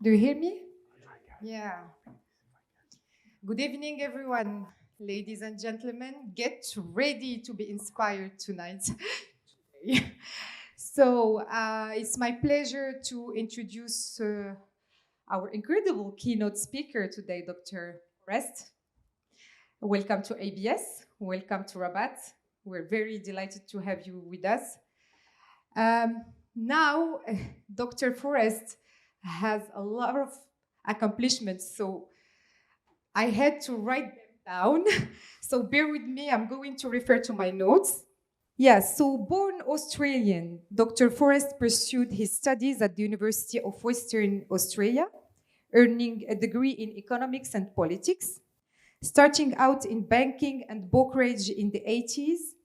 Do you hear me? Yeah. Good evening, everyone. Ladies and gentlemen, get ready to be inspired tonight. It's my pleasure to introduce our incredible keynote speaker today, Dr. Forrest. Welcome to ABS. Welcome to Rabat. We're very delighted to have you with us. Now, Dr. Forrest has a lot of accomplishments, so I had to write them down. So bear with me, I'm going to refer to my notes. Yes, so born Australian, Dr. Forrest pursued his studies at the University of Western Australia, earning a degree in economics and politics. Starting out in banking and brokerage in the 80s,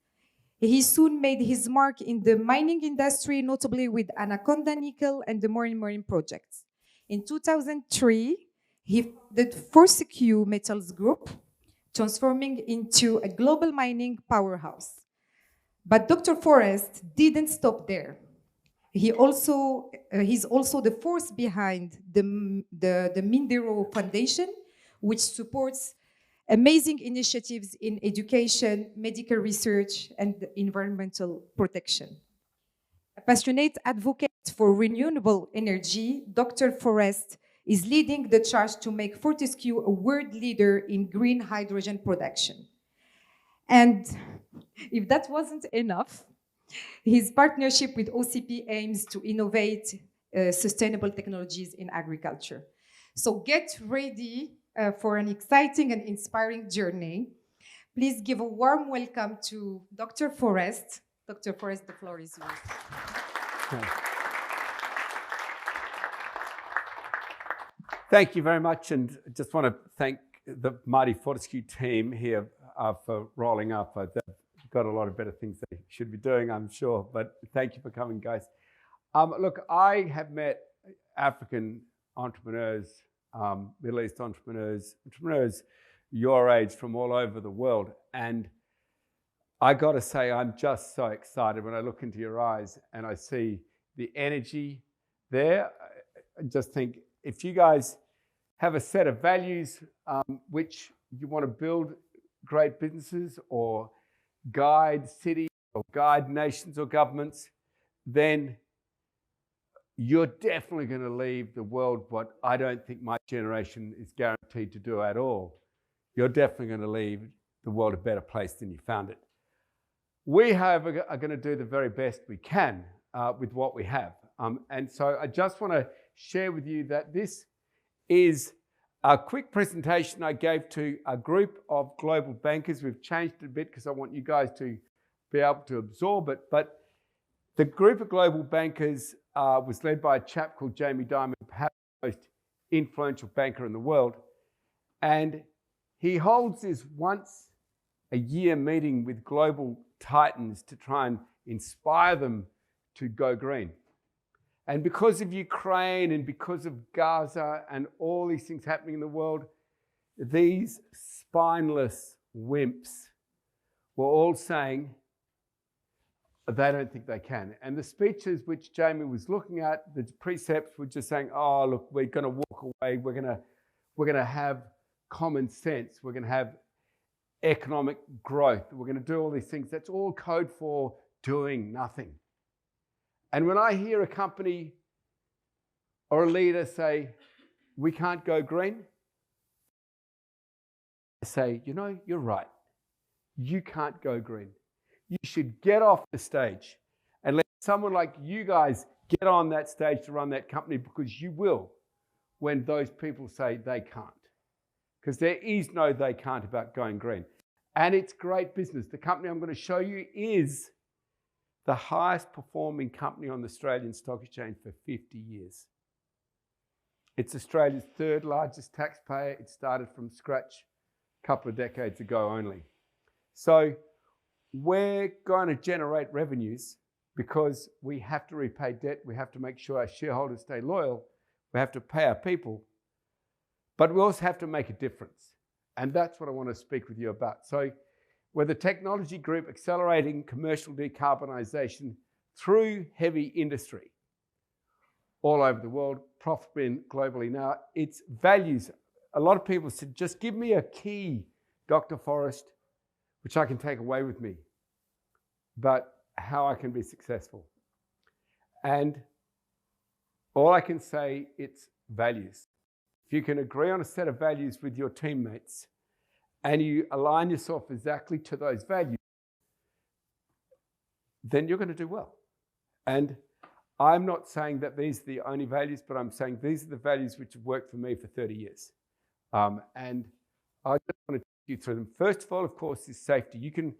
he soon made his mark in the mining industry, notably with Anaconda Nickel and the Marine projects. In 2003, he founded Fortescue Metals Group, transforming into a global mining powerhouse. But Dr. Forrest didn't stop there. He's also the force behind the Mindero Foundation, which supports amazing initiatives in education, medical research, and environmental protection. A passionate advocate for renewable energy, Dr. Forrest is leading the charge to make Fortescue a world leader in green hydrogen production. And if that wasn't enough, his partnership with OCP aims to innovate sustainable technologies in agriculture. So get ready for an exciting and inspiring journey. Please give a warm welcome to Dr. Forrest. Dr. Forrest, the floor is yours. Thank you very much, and I just want to thank the mighty Fortescue team here for rolling up. They've got a lot of better things they should be doing, I'm sure, but thank you for coming, guys. Look, I have met African entrepreneurs, Middle East entrepreneurs your age from all over the world, and I got to say, I'm just so excited when I look into your eyes and I see the energy there. I just think, if you guys have a set of values which you want to build great businesses or guide cities or guide nations or governments, then you're definitely going to leave the world what I don't think my generation is guaranteed to do at all. You're definitely going to leave the world a better place than you found it. We, however, are going to do the very best we can with what we have. And so I just want to share with you that this is a quick presentation I gave to a group of global bankers. We've changed it a bit because I want you guys to be able to absorb it. But the group of global bankers was led by a chap called Jamie Dimon, perhaps the most influential banker in the world. And he holds this once a year meeting with global titans to try and inspire them to go green. And because of Ukraine and because of Gaza and all these things happening in the world, these spineless wimps were all saying they don't think they can. And the speeches which Jamie was looking at, the precepts were just saying, oh, look, we're going to walk away. We're going to have common sense. We're going to have economic growth. We're going to do all these things. That's all code for doing nothing. And when I hear a company or a leader say, we can't go green, I say, you know, you're right. You can't go green. You should get off the stage and let someone like you guys get on that stage to run that company, because you will when those people say they can't. Because there is no they can't about going green. And it's great business. The company I'm going to show you is the highest performing company on the Australian Stock Exchange for 50 years. It's Australia's third largest taxpayer. It started from scratch a couple of decades ago only. So we're going to generate revenues because we have to repay debt. We have to make sure our shareholders stay loyal. We have to pay our people. But we also have to make a difference. And that's what I want to speak with you about. So we're the technology group accelerating commercial decarbonisation through heavy industry. all over the world, prospering globally now. It's values. A lot of people said, just give me a key, Dr. Forrest, which I can take away with me, but how I can be successful. And all I can say, it's values. If you can agree on a set of values with your teammates and you align yourself exactly to those values, then you're going to do well. And I'm not saying that these are the only values, but I'm saying these are the values which have worked for me for 30 years. And I just want to take you through them. First of all, of course, is safety. You can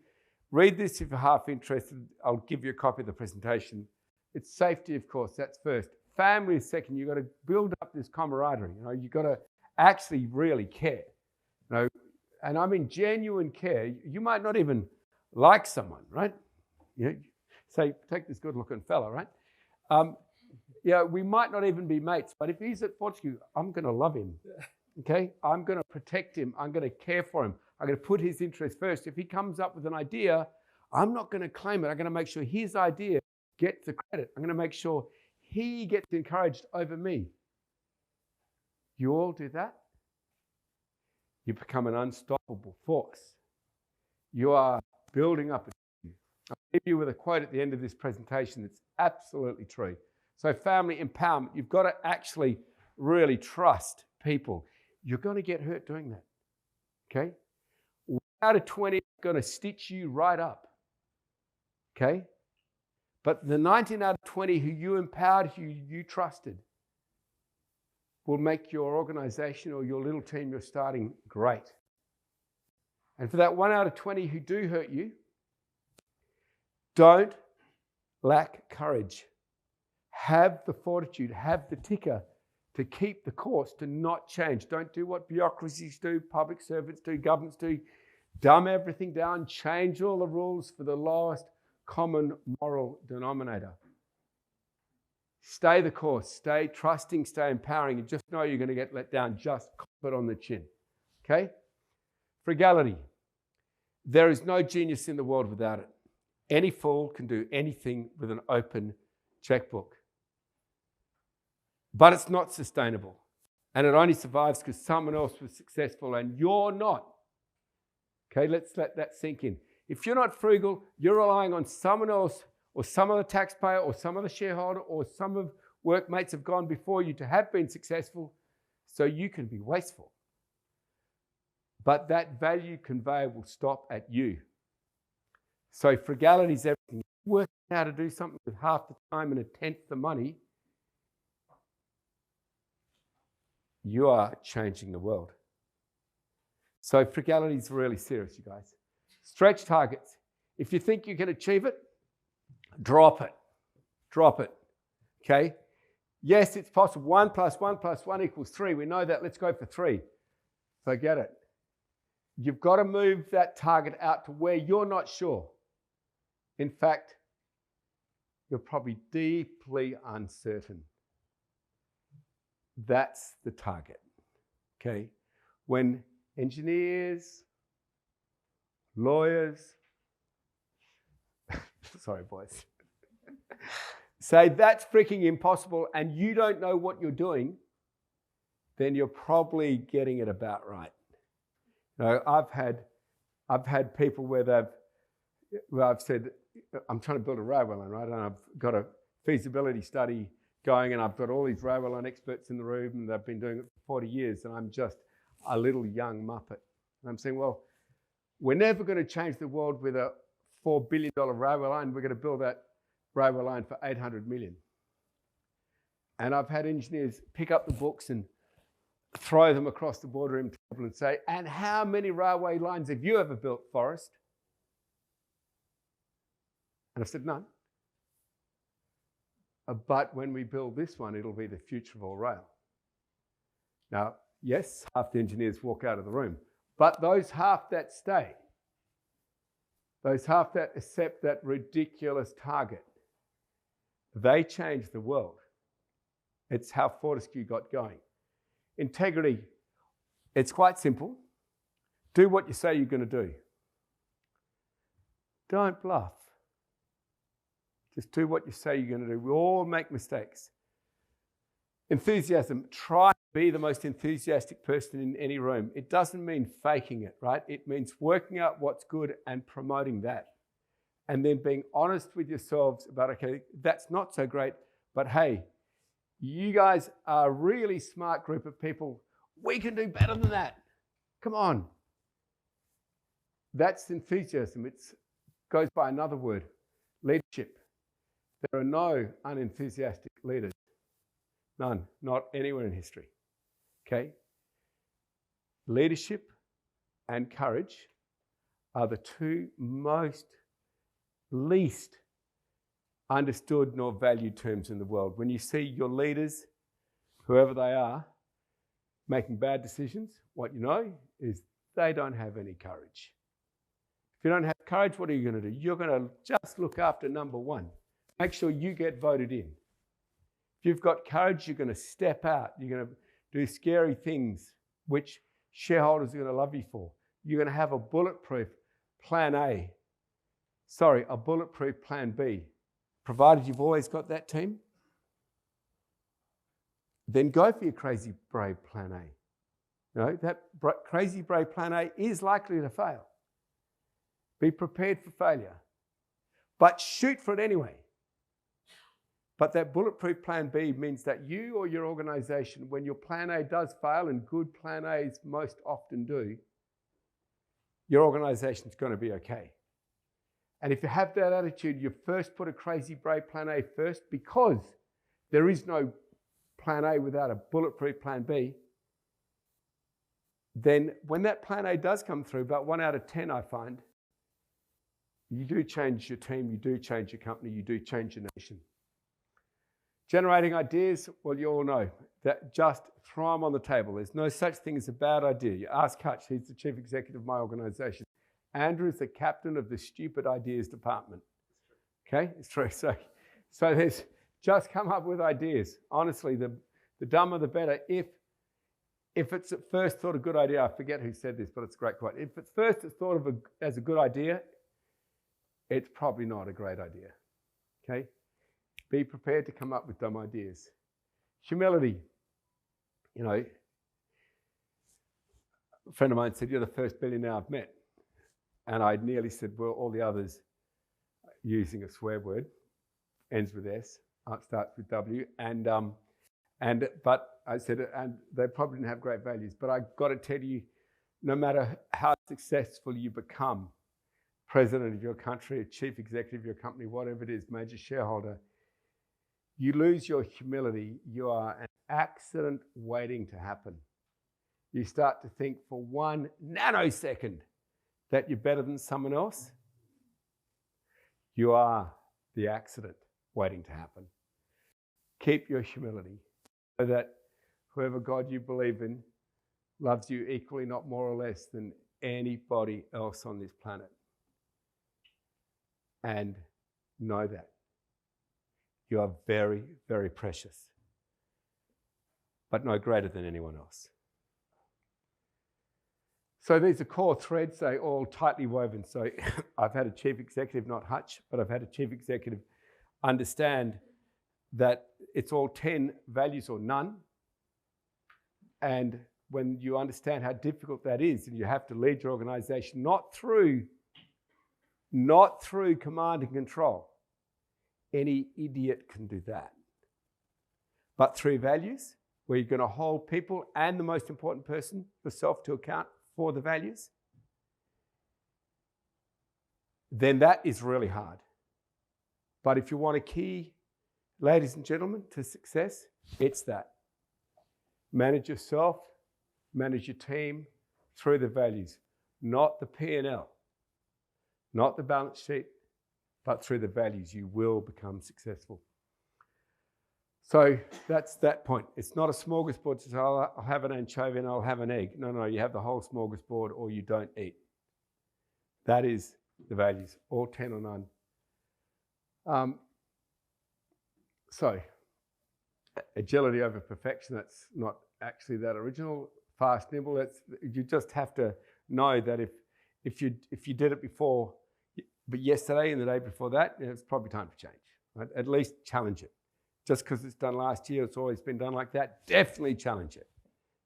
read this if you're half interested. I'll give you a copy of the presentation. It's safety, of course, that's first. Family is second. You've got to build up this camaraderie. You've got to actually really care. And I mean genuine care. You might not even like someone, right? Say, take this good-looking fella, right? We might not even be mates, but if he's at Fortescue, I'm going to love him, okay? I'm going to protect him. I'm going to care for him. I'm going to put his interests first. If he comes up with an idea, I'm not going to claim it. I'm going to make sure his idea gets the credit. I'm going to make sure he gets encouraged over me. You all do that? You become an unstoppable force. You are building up a team. I'll leave you with a quote at the end of this presentation that's absolutely true. So family empowerment, you've got to actually really trust people. You're going to get hurt doing that, okay? 1 out of 20 is going to stitch you right up, okay? But the 19 out of 20 who you empowered, who you trusted, will make your organization or your little team you're starting great. And for that 1 out of 20 who do hurt you, don't lack courage. Have the fortitude, have the ticker to keep the course, to not change. Don't do what bureaucracies do, public servants do, governments do. Dumb everything down, change all the rules for the lowest common moral denominator. Stay the course, stay trusting, stay empowering, and just know you're going to get let down. Just cop it on the chin, okay? Frugality. There is no genius in the world without it. Any fool can do anything with an open checkbook. But it's not sustainable. And it only survives because someone else was successful and you're not. Okay, let's let that sink in. If you're not frugal, you're relying on someone else or some other taxpayer or some other shareholder or some of workmates have gone before you to have been successful, so you can be wasteful. But that value conveyor will stop at you. So frugality is everything. Working out how to do something with half the time and a tenth the money, you are changing the world. So frugality is really serious, you guys. Stretch targets. If you think you can achieve it, drop it. Drop it. Okay? Yes, it's possible. 1 + 1 + 1 = 3. We know that. Let's go for 3. Forget it. You've got to move that target out to where you're not sure. In fact, you're probably deeply uncertain. That's the target, okay? When engineers, lawyers, sorry boys, say that's freaking impossible and you don't know what you're doing, then you're probably getting it about right. I've had people where I've said, I'm trying to build a railway line, right? And I've got a feasibility study going and I've got all these railway line experts in the room and they've been doing it for 40 years and I'm just a little young muppet. And I'm saying, well, we're never going to change the world with a $4 billion railway line. We're going to build that railway line for 800 million. And I've had engineers pick up the books and throw them across the boardroom table and say, and how many railway lines have you ever built, Forrest? And I've said, none. But when we build this one, it'll be the future of all rail. Now, yes, half the engineers walk out of the room, but those half that stay, those half that accept that ridiculous target, they change the world. It's how Fortescue got going. Integrity, it's quite simple. Do what you say you're going to do. Don't bluff. Just do what you say you're going to do. We all make mistakes. Enthusiasm. Try to be the most enthusiastic person in any room. It doesn't mean faking it, right? It means working out what's good and promoting that. And then being honest with yourselves about, okay, that's not so great, but hey, you guys are a really smart group of people. We can do better than that. Come on. That's enthusiasm. It goes by another word, leadership. There are no unenthusiastic leaders. None, not anywhere in history. Okay? Leadership and courage are the two least understood nor valued terms in the world. When you see your leaders, whoever they are, making bad decisions, what you know is they don't have any courage. If you don't have courage, what are you going to do? You're going to just look after number one. Make sure you get voted in. If you've got courage, you're going to step out. You're going to do scary things, which shareholders are going to love you for. You're going to have a bulletproof plan A. Sorry, a bulletproof plan B. Provided you've always got that team, then go for your crazy brave plan A. You know, that crazy brave plan A is likely to fail. Be prepared for failure, but shoot for it anyway. But that bulletproof plan B means that you or your organization, when your plan A does fail, and good plan As most often do, your organization's going to be okay. And if you have that attitude, you first put a crazy brave plan A first, because there is no plan A without a bulletproof plan B. Then when that plan A does come through, about 1 out of 10 I find, you do change your team, you do change your company, you do change your nation. Generating ideas, well, you all know that just throw them on the table. There's no such thing as a bad idea. You ask Hutch, he's the chief executive of my organization. Andrew's the captain of the stupid ideas department. Okay, it's true. So there's just come up with ideas. Honestly, the dumber the better. If it's at first thought a good idea, I forget who said this, but it's a great quote. If at first it's thought of as a good idea, it's probably not a great idea. Okay? Be prepared to come up with dumb ideas. Humility. You know, a friend of mine said, you're the first billionaire I've met. And I nearly said, well, all the others, using a swear word, ends with S, starts with W, but I said, and they probably didn't have great values. But I've got to tell you, no matter how successful you become, president of your country, chief executive of your company, whatever it is, major shareholder, you lose your humility, you are an accident waiting to happen. You start to think for 1 nanosecond that you're better than someone else. You are the accident waiting to happen. Keep your humility so that whoever God you believe in loves you equally, not more or less, than anybody else on this planet. And know that you are very, very precious, but no greater than anyone else. So these are core threads, they all tightly woven. So I've had a chief executive, not Hutch, but I've had a chief executive understand that it's all 10 values or none. And when you understand how difficult that is, and you have to lead your organization not through command and control. Any idiot can do that. But through values, where you're going to hold people and the most important person, yourself, to account for the values, then that is really hard. But if you want a key, ladies and gentlemen, to success, it's that. Manage yourself, manage your team through the values, not the P&L, not the balance sheet, but through the values, you will become successful. So that's that point. It's not a smorgasbord to say, oh, I'll have an anchovy and I'll have an egg. No, you have the whole smorgasbord or you don't eat. That is the values, all 10 or none. So agility over perfection, that's not actually that original. Fast, nimble, you just have to know that if you did it before, but yesterday and the day before that, it's probably time to change. Right? At least challenge it. just because it's done last year, it's always been done like that. Definitely challenge it.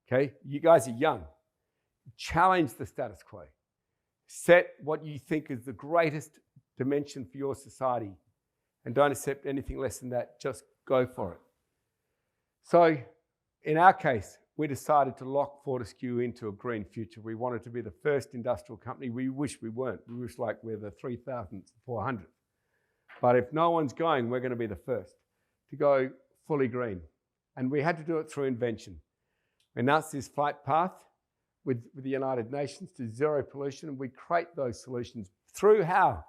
Okay? You guys are young. Challenge the status quo. Set what you think is the greatest dimension for your society and don't accept anything less than that. Just go for it. So in our case, we decided to lock Fortescue into a green future. We wanted to be the first industrial company. We wish we weren't. We wish like we're the 3,400th. But if no one's going, we're going to be the first to go fully green. And we had to do it through invention. We announced this flight path with the United Nations to zero pollution, and we create those solutions through how?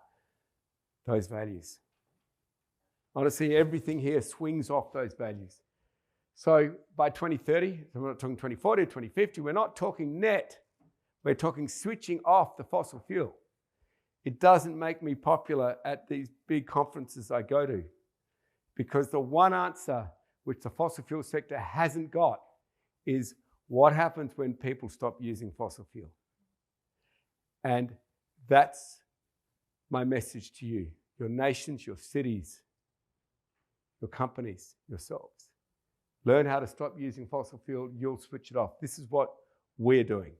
Those values. Honestly, everything here swings off those values. So by 2030, so we're not talking 2040, 2050, we're not talking net. We're talking switching off the fossil fuel. It doesn't make me popular at these big conferences I go to because the one answer which the fossil fuel sector hasn't got is what happens when people stop using fossil fuel. And that's my message to you, your nations, your cities, your companies, yourselves. Learn how to stop using fossil fuel, you'll switch it off. This is what we're doing.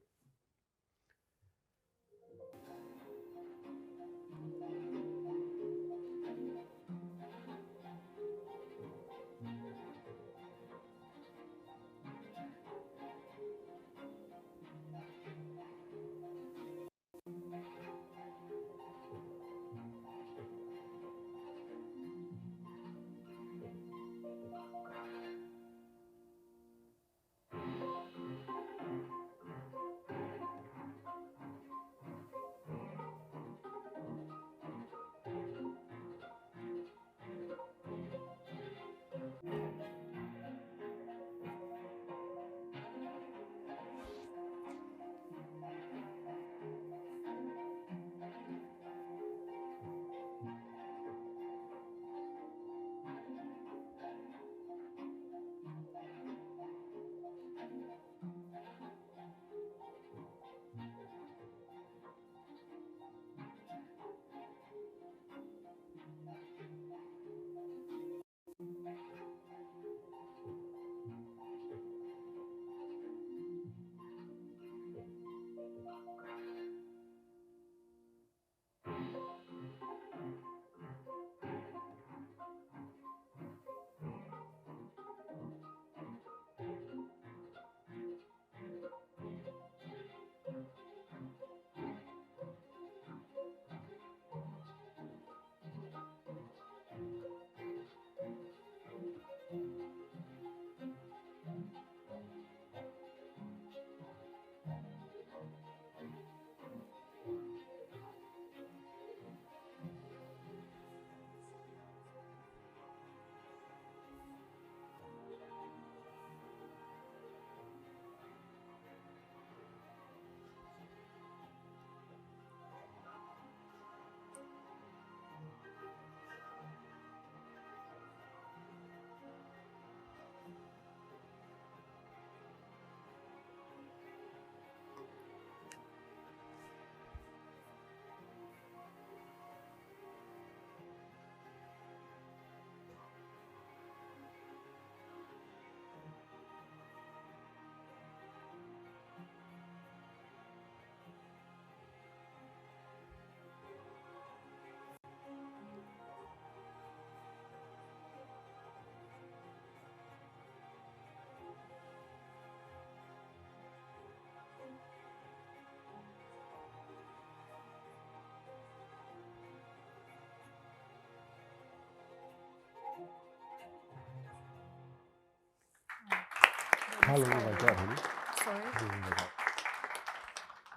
How long have I got, honey? Sorry? How long have I got?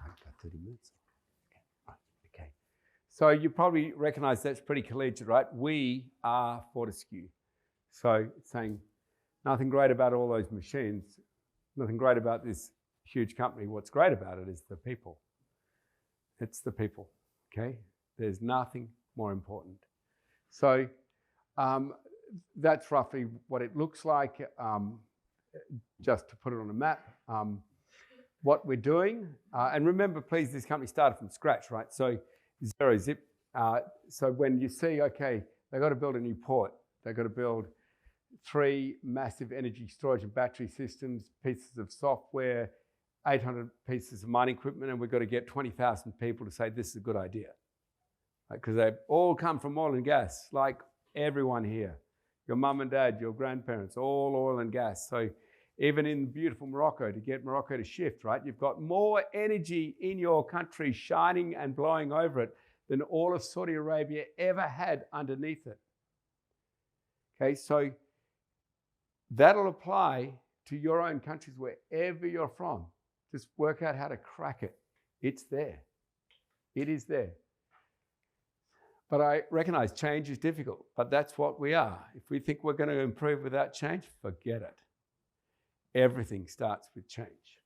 I've got 30 minutes. Okay. Right. Okay. So you probably recognize that's pretty collegiate, right? We are Fortescue. So it's saying nothing great about all those machines, nothing great about this huge company. What's great about it is the people. It's the people, okay? There's nothing more important. So that's roughly what it looks like. Just to put it on a map, what we're doing. And remember, please, this company started from scratch, right? So zero zip. So when you see, okay, they've got to build a new port, they've got to build 3 massive energy storage and battery systems, pieces of software, 800 pieces of mining equipment, and we've got to get 20,000 people to say this is a good idea. Because they all come from oil and gas, like everyone here. Your mum and dad, your grandparents, all oil and gas. So even in beautiful Morocco, to get Morocco to shift, right? You've got more energy in your country shining and blowing over it than all of Saudi Arabia ever had underneath it. Okay, so that'll apply to your own countries wherever you're from. Just work out how to crack it. It's there. It is there. But I recognize change is difficult, but that's what we are. If we think we're going to improve without change, forget it. Everything starts with change.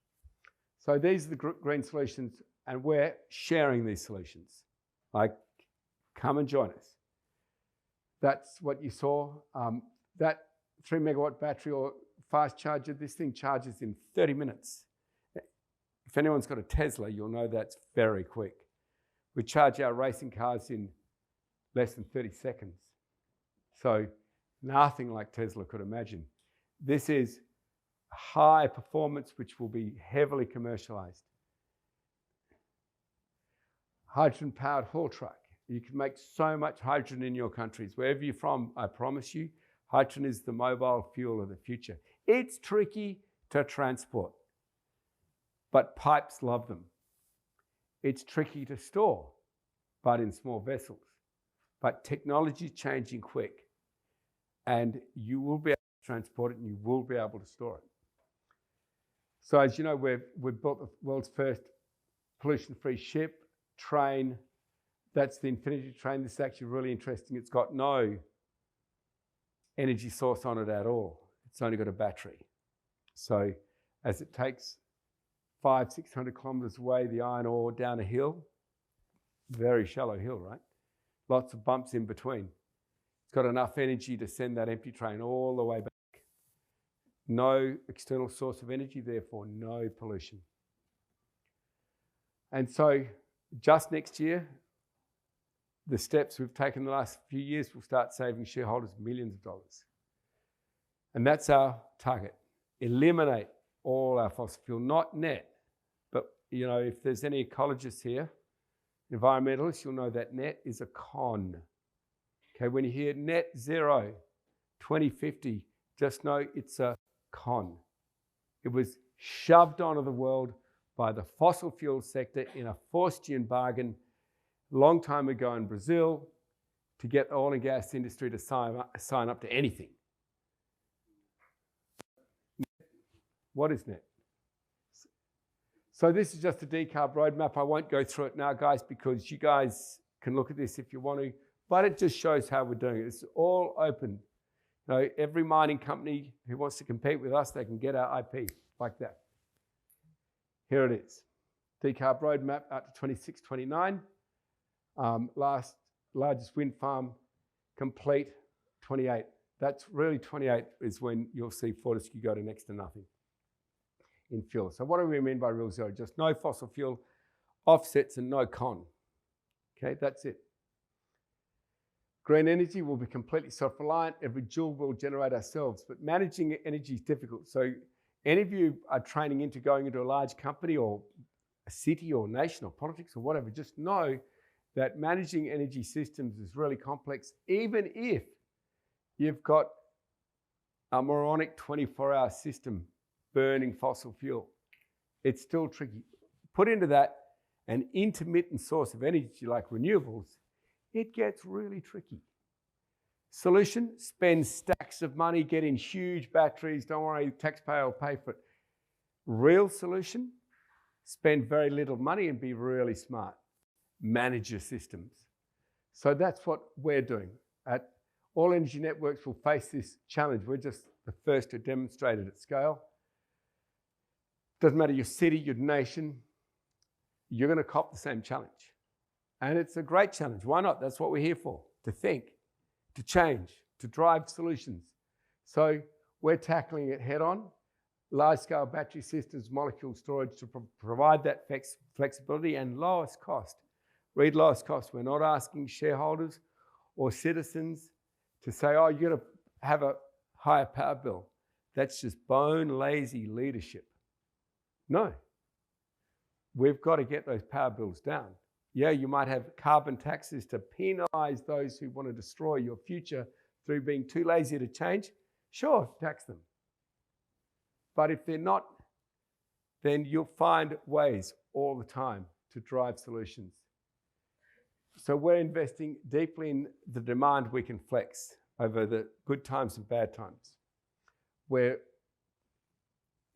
So these are the green solutions, and we're sharing these solutions. Like, come and join us. That's what you saw. That 3 megawatt battery or fast charger, this thing charges in 30 minutes. If anyone's got a Tesla, you'll know that's very quick. We charge our racing cars in less than 30 seconds. So nothing like Tesla could imagine. This is high performance, which will be heavily commercialized. Hydrogen powered haul truck. You can make so much hydrogen in your countries. Wherever you're from, I promise you, hydrogen is the mobile fuel of the future. It's tricky to transport, but pipes love them. It's tricky to store, but in small vessels. But technology is changing quick, and you will be able to transport it and you will be able to store it. So as you know, we've built the world's first pollution-free ship, train. That's the Infinity train. This is actually really interesting. It's got no energy source on it at all. It's only got a battery. So as it takes 500-600 kilometers away, the iron ore down a hill, very shallow hill, right? Lots of bumps in between. It's got enough energy to send that empty train all the way back. No external source of energy, therefore no pollution. And so just next year, the steps we've taken the last few years will start saving shareholders millions of dollars. And that's our target. Eliminate all our fossil fuel, not net. But, you know, if there's any ecologists here, environmentalists, you'll know that net is a con. Okay, when you hear net zero, 2050, just know it's a con. It was shoved onto the world by the fossil fuel sector in a Forstian bargain a long time ago in Brazil to get the oil and gas industry to sign up to anything. What is net? So this is just a decarb roadmap. I won't go through it now, guys, because you guys can look at this if you want to, but it just shows how we're doing it. It's all open. You know, every mining company who wants to compete with us, they can get our IP like that. Here it is. Decarb roadmap out to 26, 29. Largest wind farm complete, 28. That's really 28 is when you'll see Fortescue go to next to nothing in fuel. So what do we mean by real zero? Just no fossil fuel offsets and no con. Okay, that's it. Green energy will be completely self-reliant. Every joule will generate ourselves, but managing energy is difficult. So any of you are training into going into a large company or a city or nation or politics or whatever, just know that managing energy systems is really complex, even if you've got a moronic 24-hour system burning fossil fuel. It's still tricky. Put into that an intermittent source of energy like renewables, it gets really tricky. Solution, spend stacks of money, get in huge batteries, don't worry, taxpayer will pay for it. Real solution, spend very little money and be really smart. Manage your systems. So that's what we're doing. At All Energy Networks will face this challenge. We're just the first to demonstrate it at scale. Doesn't matter your city, your nation, you're going to cop the same challenge. And it's a great challenge. Why not? That's what we're here for, to think, to change, to drive solutions. So we're tackling it head on. Large-scale battery systems, molecule storage to provide that flexibility and lowest cost. Read lowest cost. We're not asking shareholders or citizens to say, oh, you're going to have a higher power bill. That's just bone lazy leadership. No. We've got to get those power bills down. Yeah, you might have carbon taxes to penalize those who want to destroy your future through being too lazy to change. Sure, tax them. But if they're not, then you'll find ways all the time to drive solutions. So we're investing deeply in the demand we can flex over the good times and bad times, where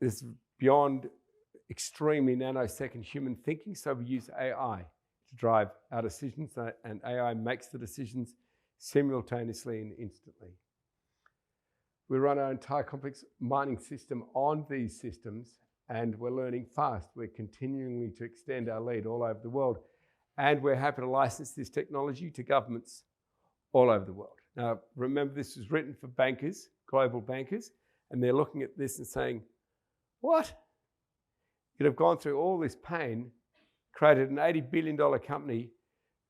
this is beyond extremely nanosecond human thinking, so we use AI to drive our decisions, and AI makes the decisions simultaneously and instantly. We run our entire complex mining system on these systems, and we're learning fast. We're continuing to extend our lead all over the world, and we're happy to license this technology to governments all over the world. Now, remember, this was written for bankers, global bankers, and they're looking at this and saying, what? You'd have gone through all this pain, created an $80 billion company,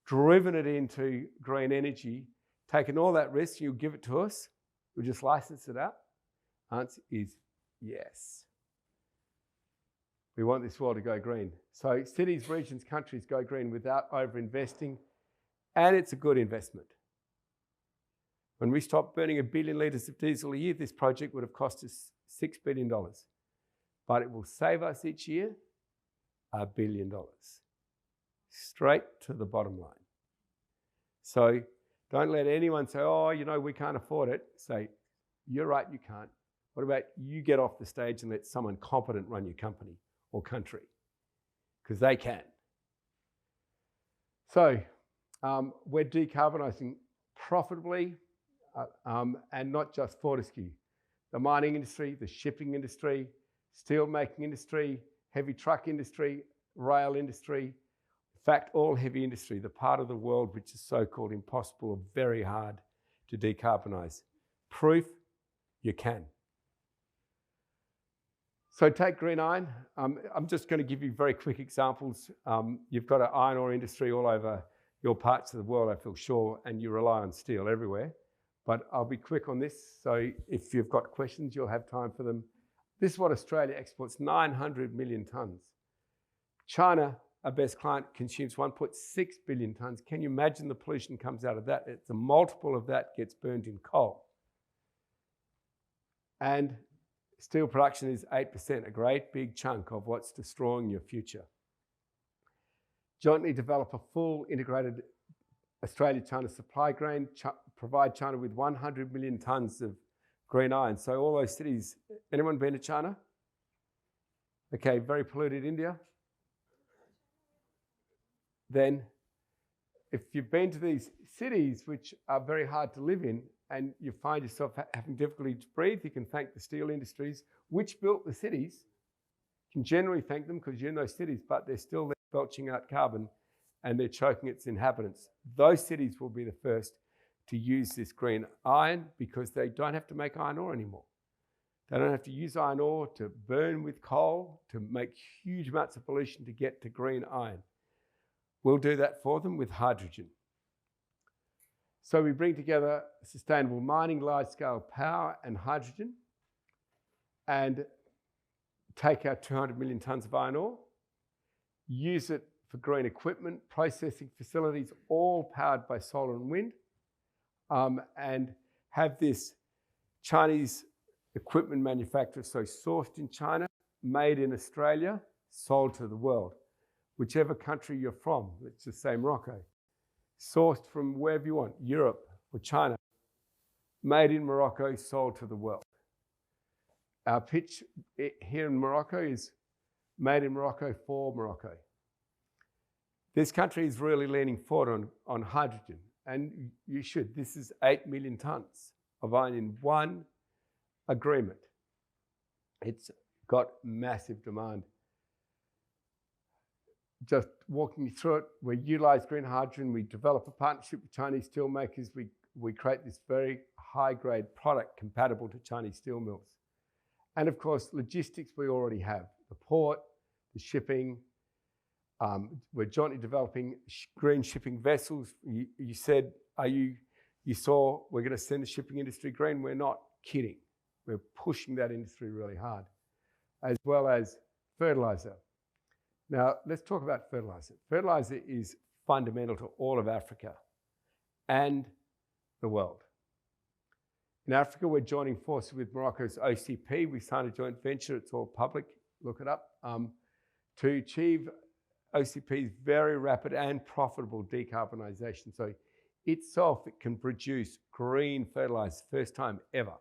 driven it into green energy, taken all that risk, you'll give it to us? We'll just license it out? Answer is yes. We want this world to go green. So cities, regions, countries go green without over-investing, and it's a good investment. When we stopped burning 1 billion litres of diesel a year, this project would have cost us $6 billion. But it will save us each year $1 billion. Straight to the bottom line. So don't let anyone say, oh, you know, we can't afford it. Say, you're right, you can't. What about you get off the stage and let someone competent run your company or country? Because they can. So we're decarbonising profitably and not just Fortescue. The mining industry, the shipping industry, steel making industry, heavy truck industry, rail industry, in fact, all heavy industry, the part of the world which is so-called impossible or very hard to decarbonise. Proof, you can. So take green iron. I'm just going to give you very quick examples. You've got an iron ore industry all over your parts of the world, I feel sure, and you rely on steel everywhere. But I'll be quick on this, so if you've got questions, you'll have time for them. This is what Australia exports, 900 million tonnes. China, our best client, consumes 1.6 billion tonnes. Can you imagine the pollution comes out of that? It's a multiple of that gets burned in coal. And steel production is 8%, a great big chunk of what's destroying your future. Jointly develop a full integrated Australia-China supply chain, provide China with 100 million tonnes of green iron. So all those cities, anyone been to China? Okay, very polluted India. Then if you've been to these cities which are very hard to live in and you find yourself having difficulty to breathe, you can thank the steel industries which built the cities. You can generally thank them because you're in those cities, but they're still belching out carbon and they're choking its inhabitants. Those cities will be the first to use this green iron because they don't have to make iron ore anymore. They don't have to use iron ore to burn with coal, to make huge amounts of pollution to get to green iron. We'll do that for them with hydrogen. So we bring together sustainable mining, large-scale power and hydrogen, and take our 200 million tonnes of iron ore, use it for green equipment, processing facilities, all powered by solar and wind, and have this Chinese equipment manufacturer, so sourced in China, made in Australia, sold to the world. Whichever country you're from, let's just say Morocco, sourced from wherever you want, Europe or China, made in Morocco, sold to the world. Our pitch here in Morocco is made in Morocco for Morocco. This country is really leaning forward on hydrogen, and you should. This is 8 million tonnes of iron in one agreement. It's got massive demand. Just walking you through it, we utilise green hydrogen, we develop a partnership with Chinese steel makers, we create this very high-grade product compatible to Chinese steel mills. And of course, logistics we already have, the port, the shipping. We're jointly developing green shipping vessels. You said, are you You saw we're going to send the shipping industry green. We're not kidding. We're pushing that industry really hard, as well as fertilizer. Now, let's talk about fertilizer. Fertilizer is fundamental to all of Africa and the world. In Africa, we're joining forces with Morocco's OCP. We signed a joint venture. It's all public. Look it up. To achieve OCP's very rapid and profitable decarbonisation. So itself, it can produce green fertilizer, first time ever.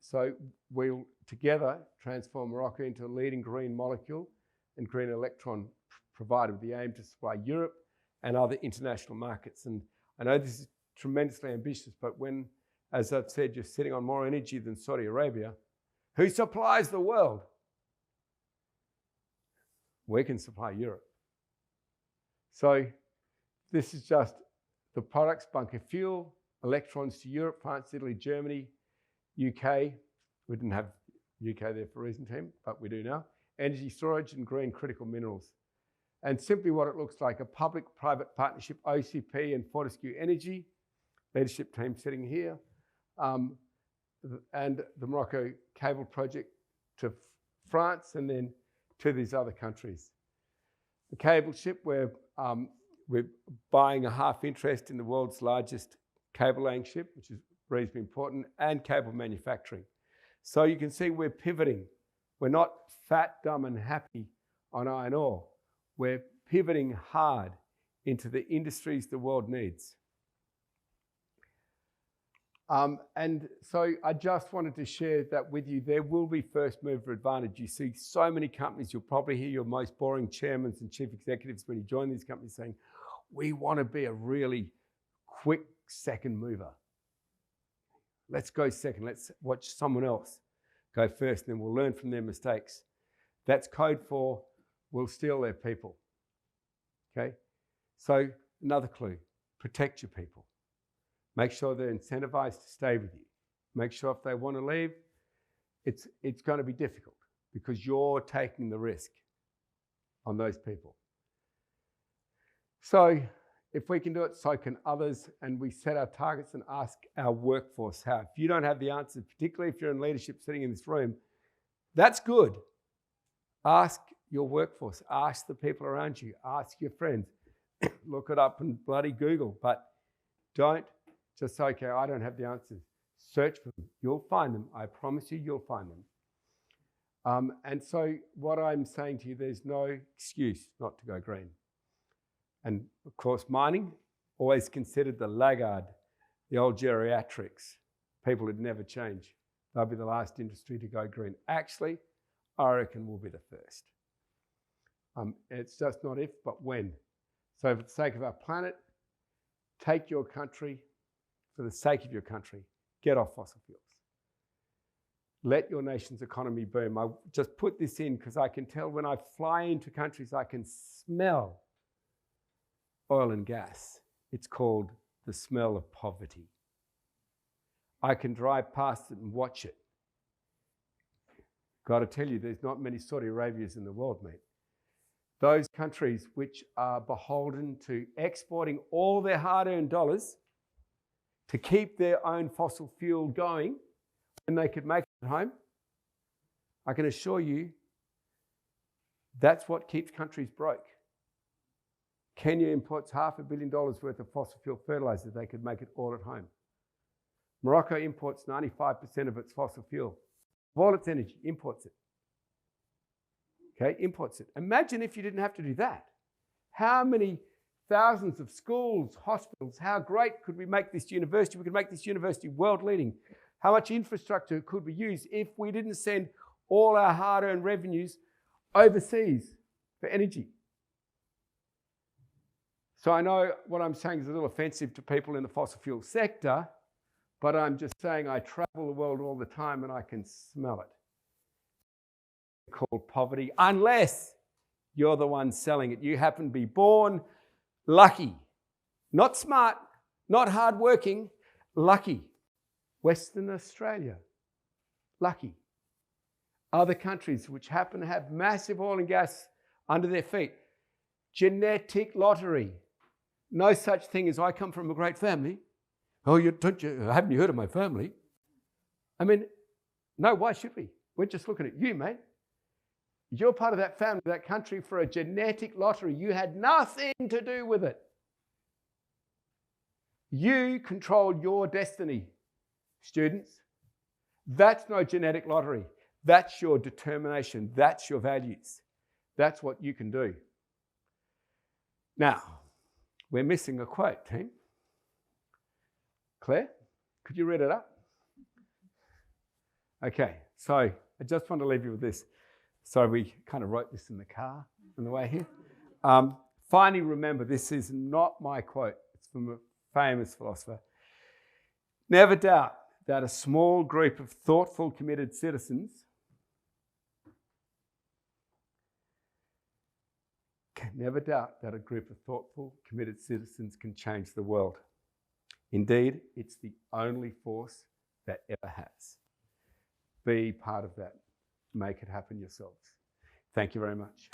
So we'll together transform Morocco into a leading green molecule and green electron provider with the aim to supply Europe and other international markets. And I know this is tremendously ambitious, but when, as I've said, you're sitting on more energy than Saudi Arabia, who supplies the world? We can supply Europe. So this is just the products: bunker fuel, electrons to Europe, France, Italy, Germany, UK. We didn't have UK there for a reason, team, but we do now. Energy storage and green critical minerals. And simply what it looks like: a public-private partnership, OCP and Fortescue Energy, leadership team sitting here, and the Morocco cable project to France and then to these other countries. The cable ship, we're buying a half interest in the world's largest cable laying ship, which is reasonably important, and cable manufacturing. So you can see we're pivoting. We're not fat, dumb, and happy on iron ore. We're pivoting hard into the industries the world needs. And so I just wanted to share that with you. There will be first mover advantage. You see so many companies. You'll probably hear your most boring chairmen and chief executives when you join these companies saying, we want to be a really quick second mover. Let's go second. Let's watch someone else go first, and then we'll learn from their mistakes. That's code for we'll steal their people. Okay? So another clue, protect your people. Make sure they're incentivized to stay with you. Make sure if they want to leave, it's going to be difficult because you're taking the risk on those people. So if we can do it, so can others, and we set our targets and ask our workforce how. If you don't have the answers, particularly if you're in leadership sitting in this room, that's good. Ask your workforce, ask the people around you, ask your friends. Look it up and bloody Google, but don't just say, okay, I don't have the answers. Search for them. You'll find them. I promise you, you'll find them. And so what I'm saying to you, there's no excuse not to go green. And of course, mining, always considered the laggard, the old geriatrics, people who'd never change. They'll be the last industry to go green. Actually, I reckon we'll be the first. It's just not if, but when. So for the sake of our planet, take your country, for the sake of your country, get off fossil fuels. Let your nation's economy boom. I just put this in because I can tell when I fly into countries, I can smell oil and gas. It's called the smell of poverty. I can drive past it and watch it. Got to tell you, there's not many Saudi Arabias in the world, mate. Those countries which are beholden to exporting all their hard-earned dollars to keep their own fossil fuel going when they could make it at home, I can assure you that's what keeps countries broke. Kenya imports $500 million worth of fossil fuel fertilizer. They could make it all at home. Morocco imports 95% of its fossil fuel. Of all its energy, imports it. Okay, imports it. Imagine if you didn't have to do that. How many thousands of schools, hospitals, how great could we make this university? We could make this university world leading. How much infrastructure could we use if we didn't send all our hard-earned revenues overseas for energy? So I know what I'm saying is a little offensive to people in the fossil fuel sector, but I'm just saying I travel the world all the time and I can smell it. It's called poverty, unless you're the one selling it. You happen to be born lucky, not smart, not hardworking, lucky. Western Australia, lucky. Other countries which happen to have massive oil and gas under their feet. Genetic lottery. No such thing as I come from a great family. Oh, haven't you heard of my family? I mean, no, why should we? We're just looking at you, mate. You're part of that family, that country for a genetic lottery. You had nothing to do with it. You control your destiny, students. That's no genetic lottery. That's your determination. That's your values. That's what you can do. Now, we're missing a quote, team. Claire, could you read it up? Okay, so I just want to leave you with this. So we kind of wrote this in the car on the way here. Finally, remember, this is not my quote. It's from a famous philosopher. Never doubt that a small group of thoughtful, committed citizens never doubt that a group of thoughtful, committed citizens can change the world. Indeed, it's the only force that ever has. Be part of that. Make it happen yourselves. Thank you very much.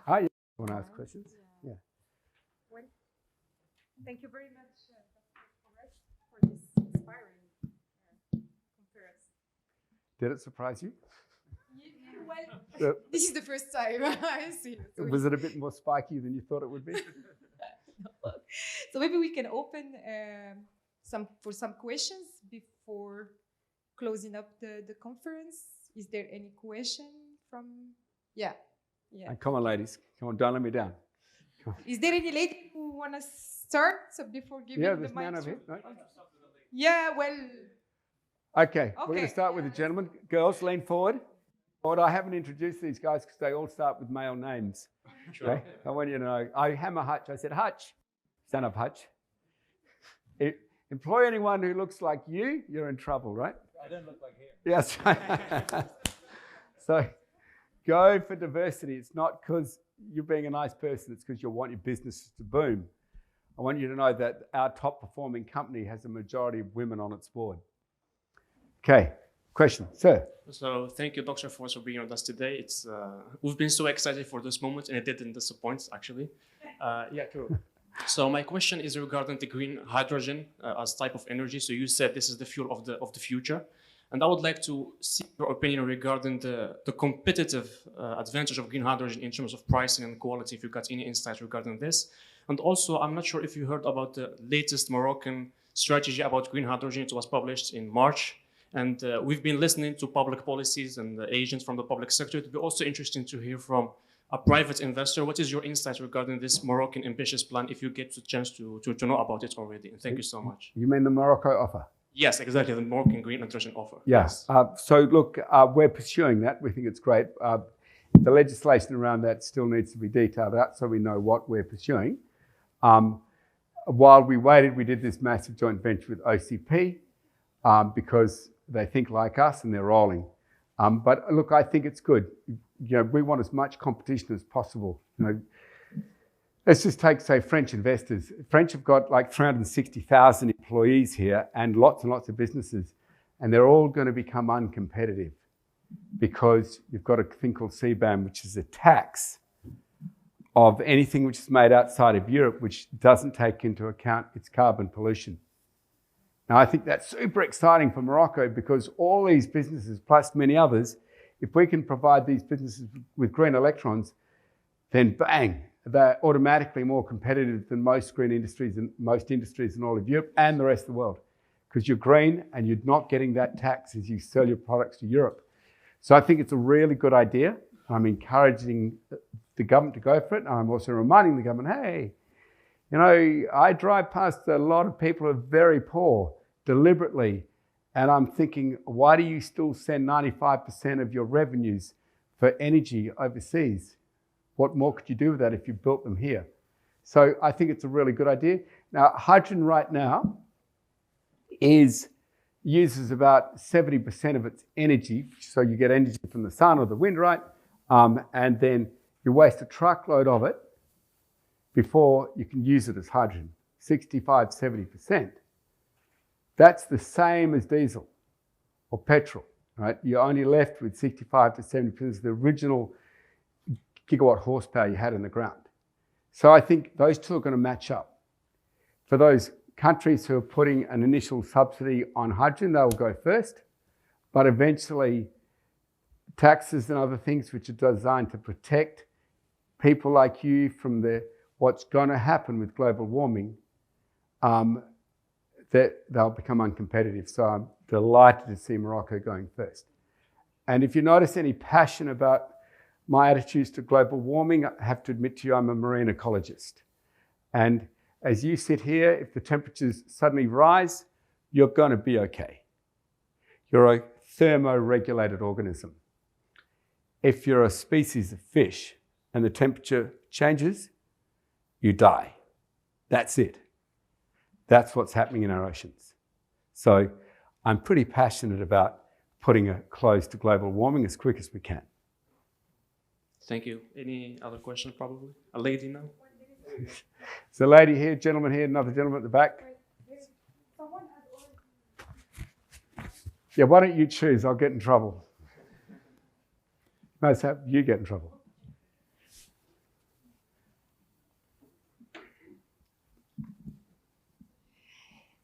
Ah, yeah. Want to ask questions? Yeah. Well, thank you very much, Dr. Forrest, for this inspiring conference. Did it surprise you? Well, this is the first time I see it. So was it a bit more spiky than you thought it would be? No. So maybe we can open some questions before closing up the conference. Is there any question from? Yeah. And come on, ladies. Come on, don't let me down. Is there any lady who want to start before giving the mic? Man over here. No? Yeah, well. Okay, we're going to start with the gentleman. Girls, lean forward. I haven't introduced these guys because they all start with male names. Sure. Okay? I want you to know. I hammer Hutch. I said, Hutch. Stand up, Hutch. Employ anyone who looks like you, you're in trouble, right? I don't look like him. Yes. So go for diversity. It's not because you're being a nice person. It's because you want your business to boom. I want you to know that our top performing company has a majority of women on its board. Okay. Question, sir. So thank you, Dr. Forrest, for being with us today. We've been so excited for this moment, and it didn't disappoint, actually. Yeah, cool. So my question is regarding the green hydrogen as type of energy. So you said this is the fuel of the future, and I would like to see your opinion regarding the competitive advantage of green hydrogen in terms of pricing and quality. If you got any insights regarding this, and also I'm not sure if you heard about the latest Moroccan strategy about green hydrogen. It was published in March. And we've been listening to public policies and the agents from the public sector. It would be also interesting to hear from a private investor. What is your insight regarding this Moroccan ambitious plan, if you get the chance to know about it already? And thank you so much. You mean the Morocco offer? Yes, exactly, the Moroccan green hydrogen offer. Yes. So look, we're pursuing that. We think it's great. The legislation around that still needs to be detailed out so we know what we're pursuing. While we waited, we did this massive joint venture with OCP because they think like us and they're rolling. But look, I think it's good. You know, we want as much competition as possible. You know, let's just take, say, French investors. French have got like 360,000 employees here and lots of businesses, and they're all going to become uncompetitive because you've got a thing called CBAM, which is a tax of anything which is made outside of Europe, which doesn't take into account its carbon pollution. Now, I think that's super exciting for Morocco because all these businesses, plus many others, if we can provide these businesses with green electrons, then bang, they're automatically more competitive than most green industries and most industries in all of Europe and the rest of the world because you're green and you're not getting that tax as you sell your products to Europe. So I think it's a really good idea. I'm encouraging the government to go for it. And I'm also reminding the government, hey, you know, I drive past a lot of people who are very poor deliberately, and I'm thinking, why do you still send 95% of your revenues for energy overseas? What more could you do with that if you built them here? So I think it's a really good idea. Now, hydrogen right now uses about 70% of its energy, so you get energy from the sun or the wind, right? And then you waste a truckload of it before you can use it as hydrogen, 65, 70%. That's the same as diesel or petrol, right? You're only left with 65 to 70% of the original gigawatt horsepower you had in the ground. So I think those two are going to match up. For those countries who are putting an initial subsidy on hydrogen, they will go first, but eventually taxes and other things which are designed to protect people like you from what's going to happen with global warming, that they'll become uncompetitive. So I'm delighted to see Morocco going first. And if you notice any passion about my attitudes to global warming, I have to admit to you, I'm a marine ecologist. And as you sit here, if the temperatures suddenly rise, you're going to be okay. You're a thermoregulated organism. If you're a species of fish and the temperature changes, you die. That's it. That's what's happening in our oceans. So I'm pretty passionate about putting a close to global warming as quick as we can. Thank you. Any other questions, probably? A lady now? There's a lady here, gentleman here, another gentleman at the back. Yeah, why don't you choose? I'll get in trouble. No, so you get in trouble.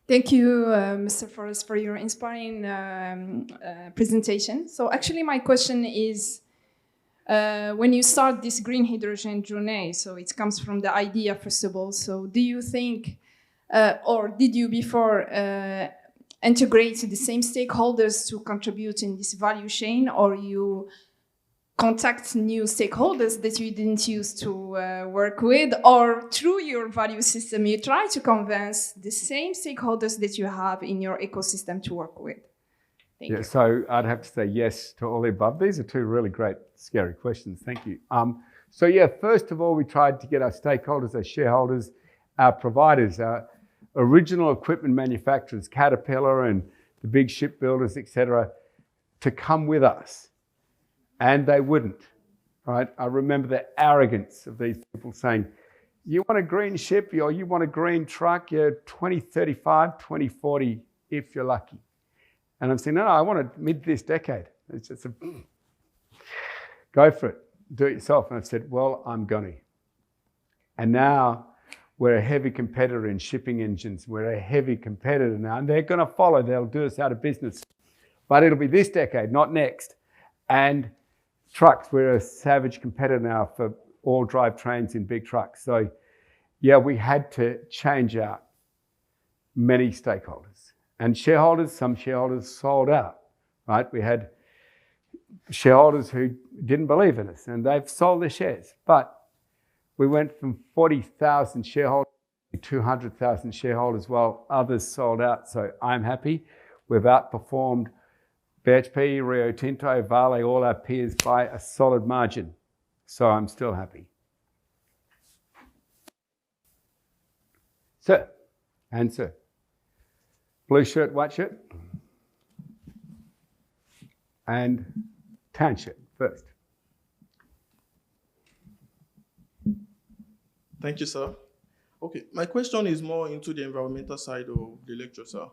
Thank you, Mr. Forrest, for your inspiring presentation. So actually my question is, when you start this green hydrogen journey, so it comes from the idea, first of all, so do you think, or did you before integrate the same stakeholders to contribute in this value chain, or you contact new stakeholders that you didn't used to work with, or through your value system, you try to convince the same stakeholders that you have in your ecosystem to work with? Thank you. So I'd have to say yes to all the above. These are two really great, scary questions. Thank you. So yeah, first of all, we tried to get our stakeholders, our shareholders, our providers, our original equipment manufacturers, Caterpillar and the big shipbuilders, etc., to come with us. And they wouldn't, right? I remember the arrogance of these people saying, you want a green ship or you want a green truck, you're 2035, 2040, if you're lucky. And I'm saying, no, I want it mid this decade. It's just go for it, do it yourself. And I said, well, I'm going to. And now we're a heavy competitor in shipping engines. We're a heavy competitor now, and they're going to follow. They'll do us out of business. But it'll be this decade, not next. And trucks, we're a savage competitor now for all drivetrains in big trucks. So yeah, we had to change out many stakeholders. And shareholders, some shareholders sold out, right? We had shareholders who didn't believe in us and they've sold their shares. But we went from 40,000 shareholders to 200,000 shareholders while others sold out. So I'm happy. We've outperformed BHP, Rio Tinto, Vale, all our peers by a solid margin. So I'm still happy. Sir, and sir. Blue shirt, white shirt. And tan shirt first. Thank you, sir. Okay, my question is more into the environmental side of the lecture, sir.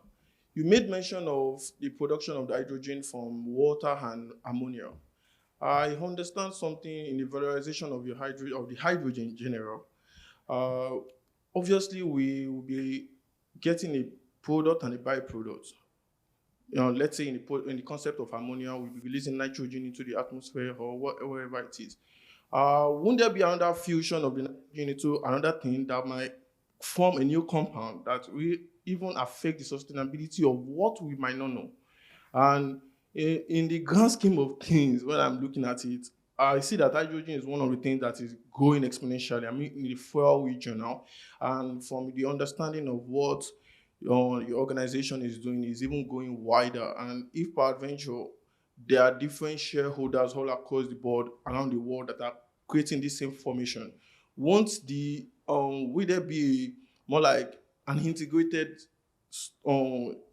You made mention of the production of the hydrogen from water and ammonia. I understand something in the valorization of the hydrogen in general. Obviously, we will be getting a product and a byproduct. Let's say in the concept of ammonia, we'll be releasing nitrogen into the atmosphere or wherever it is. Won't there be another fusion of the nitrogen into another thing that might form a new compound that will even affect the sustainability of what we might not know? And in the grand scheme of things, when I'm looking at it, I see that hydrogen is one of the things that is growing exponentially. I mean, in the fuel region now. And from the understanding of what your organization is doing is even going wider. And if peradventure, there are different shareholders all across the board around the world that are creating this same formation, will there be more like an integrated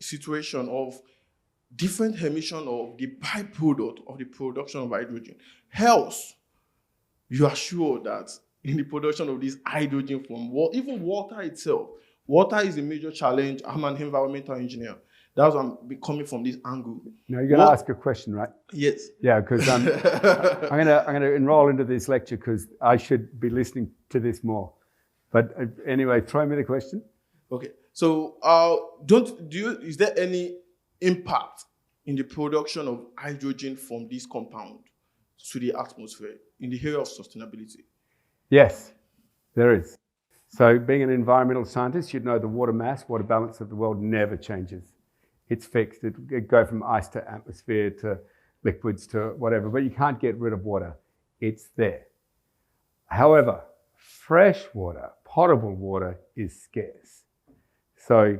situation of different emission of the byproduct of the production of hydrogen? Else, you are sure that in the production of this hydrogen from even water itself, water is a major challenge. I'm an environmental engineer. That's why I'm coming from this angle. Now you're going to ask a question, right? Yes. Yeah, because I'm gonna enroll into this lecture because I should be listening to this more. But anyway, throw me the question. Okay. So is there any impact in the production of hydrogen from this compound to the atmosphere in the area of sustainability? Yes, there is. So being an environmental scientist, you'd know the water mass, water balance of the world never changes. It's fixed. It go from ice to atmosphere to liquids to whatever, but you can't get rid of water. It's there. However, fresh water, potable water is scarce. So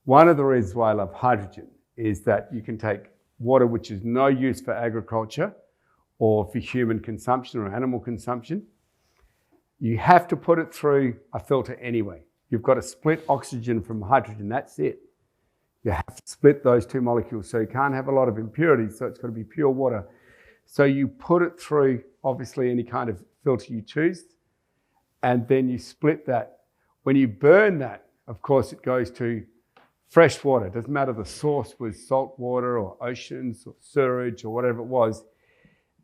one of the reasons why I love hydrogen is that you can take water which is no use for agriculture or for human consumption or animal consumption. You have to put it through a filter anyway. You've got to split oxygen from hydrogen, that's it. You have to split those two molecules, so you can't have a lot of impurities, so it's got to be pure water. So you put it through, obviously, any kind of filter you choose, and then you split that. When you burn that, of course, it goes to fresh water. It doesn't matter the source was salt water or oceans or sewage or whatever it was.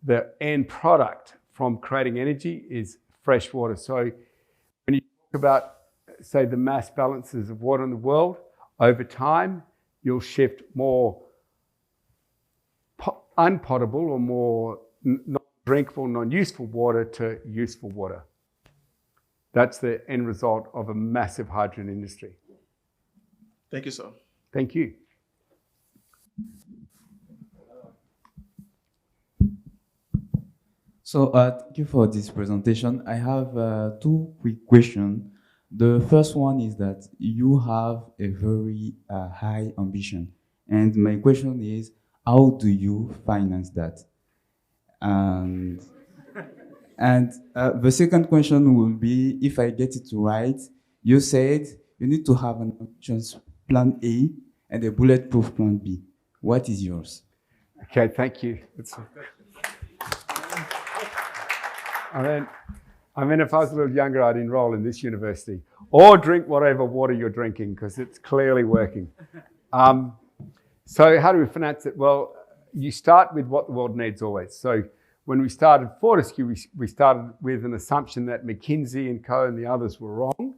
The end product from creating energy is fresh water. So when you talk about, say, the mass balances of water in the world, over time, you'll shift more unpotable or more non-drinkable, non-useful water to useful water. That's the end result of a massive hydrogen industry. Thank you, sir. Thank you. So thank you for this presentation. I have two quick questions. The first one is that you have a very high ambition. And my question is, how do you finance that? And the second question will be, if I get it right, you said you need to have an ambitious plan A and a bulletproof plan B. What is yours? Okay, thank you. I mean, if I was a little younger, I'd enroll in this university or drink whatever water you're drinking because it's clearly working. So how do we finance it? Well, you start with what the world needs always. So when we started Fortescue, we started with an assumption that McKinsey and Co. and the others were wrong,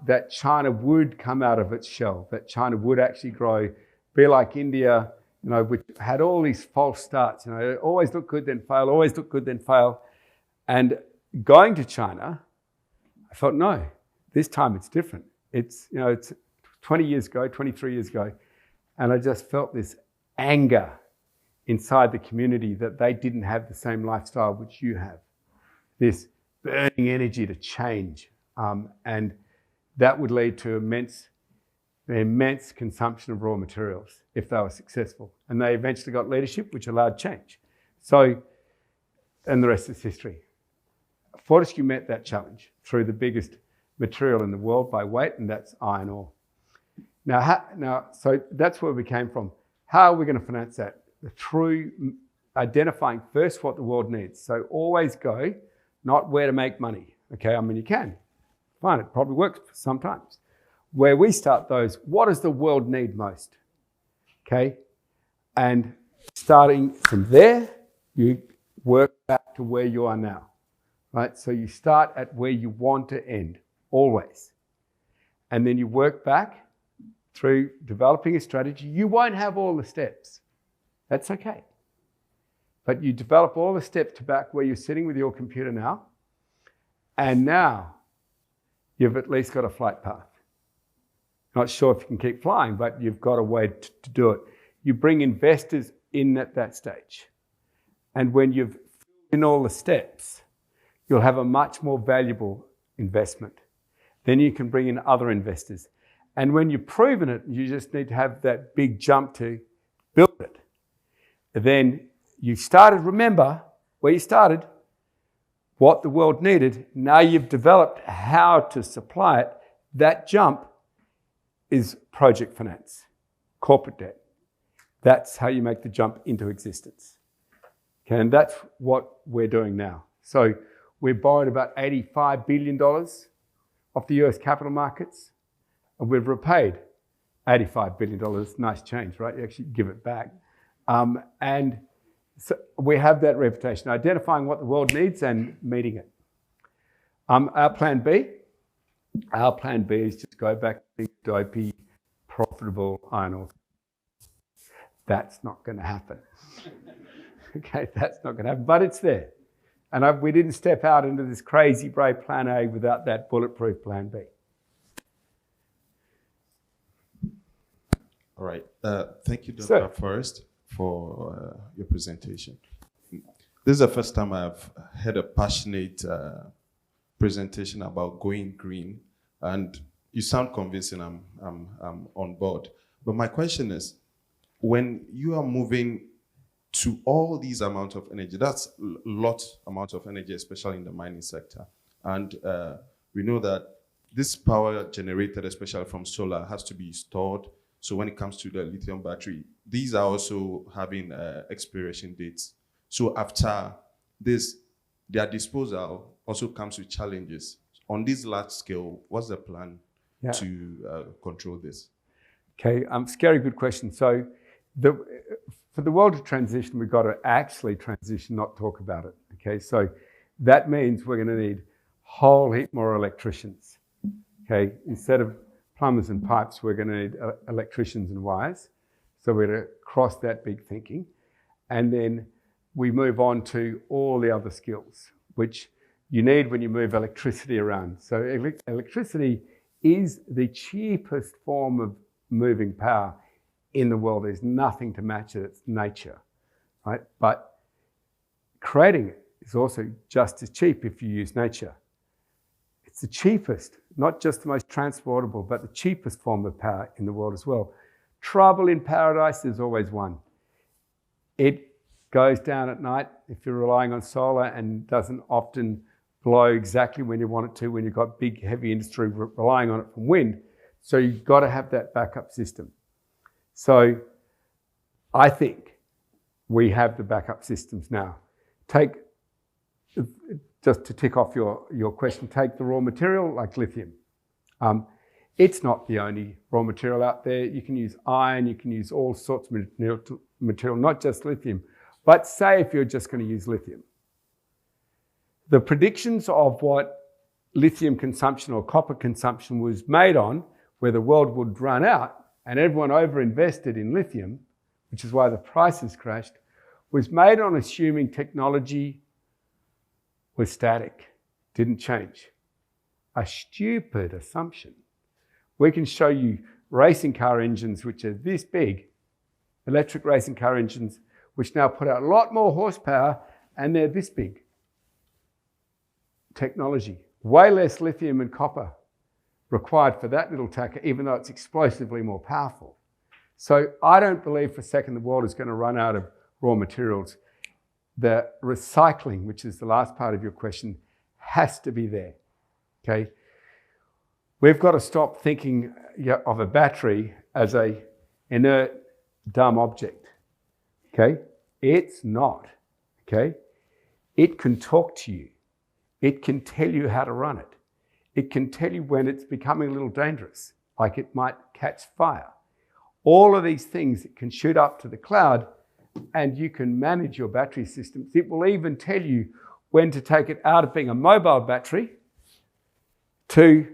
that China would come out of its shell, that China would actually grow, be like India, you know, which had all these false starts, you know, always look good, then fail, always look good, then fail. And going to China, I thought, no, this time it's different. It's 20 years ago, 23 years ago, and I just felt this anger inside the community that they didn't have the same lifestyle which you have, this burning energy to change. And that would lead to immense consumption of raw materials if they were successful. And they eventually got leadership, which allowed change. So, and the rest is history. Fortescue met that challenge through the biggest material in the world by weight, and that's iron ore. Now, so that's where we came from. How are we going to finance that? Through identifying first what the world needs. So always go, not where to make money. Okay, I mean, you can. Fine, it probably works sometimes. Where we start those, what does the world need most? Okay, and starting from there, you work back to where you are now, right? So you start at where you want to end, always. And then you work back through developing a strategy. You won't have all the steps. That's okay. But you develop all the steps to back where you're sitting with your computer now. And now you've at least got a flight path. Not sure if you can keep flying, but you've got a way to do it. You bring investors in at that stage. And when you've filled in all the steps, you'll have a much more valuable investment. Then you can bring in other investors. And when you've proven it, you just need to have that big jump to build it. Then you started, remember where you started, what the world needed. Now you've developed how to supply it. That jump is project finance, corporate debt. That's how you make the jump into existence. Okay, and that's what we're doing now. So we've borrowed about $85 billion off the US capital markets, and we've repaid $85 billion, nice change, right? You actually give it back. And so we have that reputation, identifying what the world needs and meeting it. Our plan B is just go back to big, dopey, profitable iron ore. That's not going to happen. Okay, that's not going to happen, but it's there. And we didn't step out into this crazy brave plan A without that bulletproof plan B. All right. Thank you, Dr. Forrest, for your presentation. This is the first time I've had a passionate presentation about going green, and you sound convincing. I'm on board. But my question is, when you are moving to all these amounts of energy, that's a lot amount of energy, especially in the mining sector. And we know that this power generated, especially from solar, has to be stored. So when it comes to the lithium battery, these are also having expiration dates. So after this, their disposal also comes with challenges. On this large scale, what's the plan to control this? Okay, scary good question. So for the world to transition, we've got to actually transition, not talk about it. Okay, so that means we're going to need whole heap more electricians. Okay, instead of plumbers and pipes, we're going to need electricians and wires. So we're going to cross that big thinking. And then we move on to all the other skills, which you need when you move electricity around. So electricity is the cheapest form of moving power in the world. There's nothing to match it. It's nature, right? But creating it is also just as cheap if you use nature. It's the cheapest, not just the most transportable, but the cheapest form of power in the world as well. Trouble in paradise, there's always one. It goes down at night if you're relying on solar and doesn't often blow exactly when you want it to, when you've got big, heavy industry relying on it from wind. So you've got to have that backup system. So I think we have the backup systems now. Just to tick off your question, take the raw material like lithium. It's not the only raw material out there. You can use iron, you can use all sorts of material, not just lithium. But say if you're just going to use lithium. The predictions of what lithium consumption or copper consumption was made on, where the world would run out, and everyone overinvested in lithium, which is why the prices crashed, was made on assuming technology was static, didn't change. A stupid assumption. We can show you racing car engines which are this big, electric racing car engines, which now put out a lot more horsepower, and they're this big. Technology, way less lithium and copper required for that little tacker, even though it's explosively more powerful. So I don't believe for a second the world is going to run out of raw materials. The recycling, which is the last part of your question, has to be there, okay? We've got to stop thinking of a battery as a inert, dumb object, okay? It's not, okay? It can talk to you. It can tell you how to run it. It can tell you when it's becoming a little dangerous, like it might catch fire. All of these things, it can shoot up to the cloud, and you can manage your battery systems. It will even tell you when to take it out of being a mobile battery to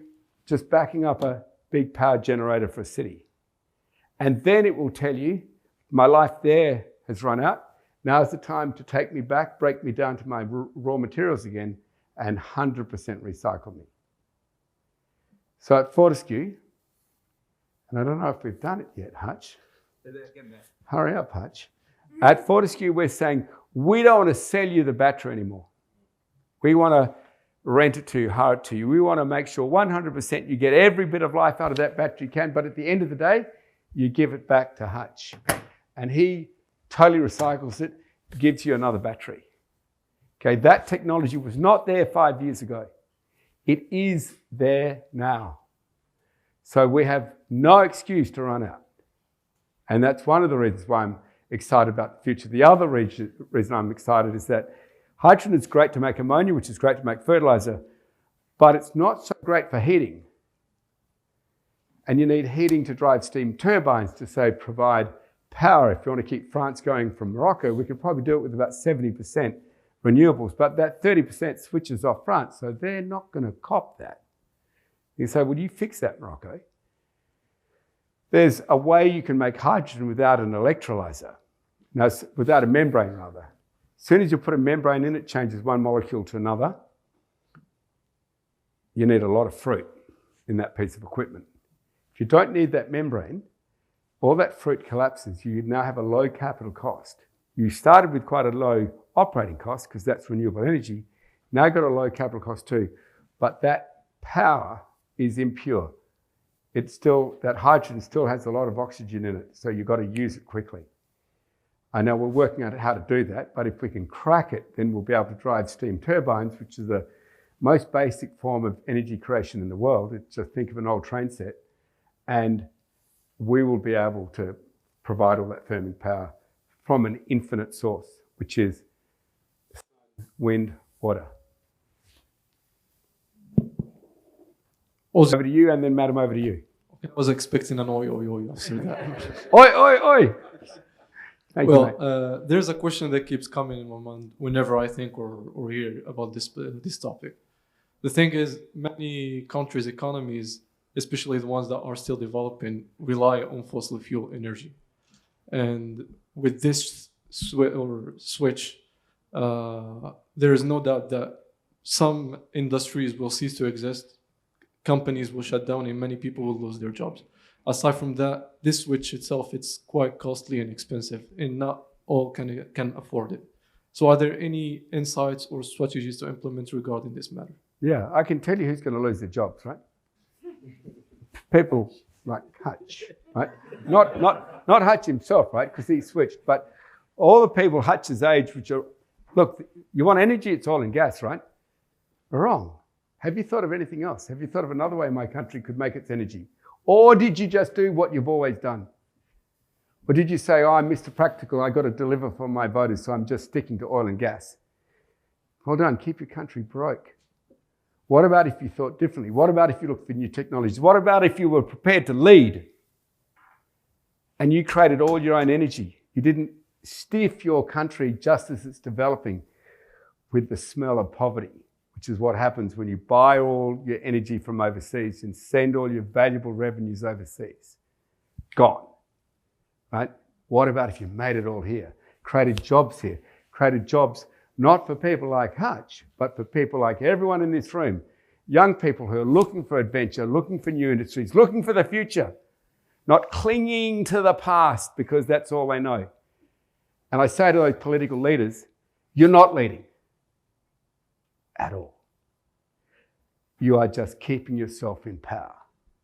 just backing up a big power generator for a city. And then it will tell you, my life there has run out. Now's the time to take me back, break me down to my raw materials again, and 100% recycle me. So at Fortescue, and I don't know if we've done it yet, Hutch. Hurry up, Hutch. At Fortescue, we're saying, we don't want to sell you the battery anymore. We want to rent it to you, hire it to you. We want to make sure 100% you get every bit of life out of that battery you can, but at the end of the day, you give it back to Hutch. And he totally recycles it, gives you another battery. Okay, that technology was not there 5 years ago. It is there now. So we have no excuse to run out. And that's one of the reasons why I'm excited about the future. The other reason I'm excited is that hydrogen is great to make ammonia, which is great to make fertilizer, but it's not so great for heating. And you need heating to drive steam turbines to, say, provide power. If you want to keep France going from Morocco, we could probably do it with about 70% renewables, but that 30% switches off France, so they're not going to cop that. You say, well, you fix that, Morocco. There's a way you can make hydrogen without an electrolyzer. No, without a membrane, rather. As soon as you put a membrane in, it changes one molecule to another. You need a lot of fruit in that piece of equipment. If you don't need that membrane, all that fruit collapses. You now have a low capital cost. You started with quite a low operating cost because that's renewable energy. Now you've got a low capital cost too, but that power is impure. It's still, that hydrogen still has a lot of oxygen in it, so you've got to use it quickly. I know we're working out how to do that, but if we can crack it, then we'll be able to drive steam turbines, which is the most basic form of energy creation in the world. It's just think of an old train set, and we will be able to provide all that firming power from an infinite source, which is wind, water. Also, Over to you, and then Madam, over to you. I was expecting an oi after that. Oi! Thank you, mate. There's a question that keeps coming in my mind whenever I think or hear about this topic. The thing is, many countries' economies, especially the ones that are still developing, rely on fossil fuel energy. And with this switch, there is no doubt that some industries will cease to exist, companies will shut down, and many people will lose their jobs. Aside from that, this switch itself, it's quite costly and expensive, and not all can afford it. So are there any insights or strategies to implement regarding this matter? Yeah, I can tell you who's going to lose their jobs, right? People like Hutch, right? Not Hutch himself, right? Because he switched, but all the people Hutch's age, which are, look, you want energy, it's oil and gas, right? Wrong. Have you thought of anything else? Have you thought of another way my country could make its energy? Or did you just do what you've always done? Or did you say, oh, I'm Mr. Practical, I got to deliver for my voters, so I'm just sticking to oil and gas? Hold on, keep your country broke. What about if you thought differently? What about if you looked for new technologies? What about if you were prepared to lead and you created all your own energy? You didn't stiff your country just as it's developing with the smell of poverty, which is what happens when you buy all your energy from overseas and send all your valuable revenues overseas. Gone, right? What about if you made it all here? Created jobs here, created jobs not for people like Hutch, but for people like everyone in this room, young people who are looking for adventure, looking for new industries, looking for the future, not clinging to the past because that's all they know. And I say to those political leaders, you're not leading at all. You are just keeping yourself in power.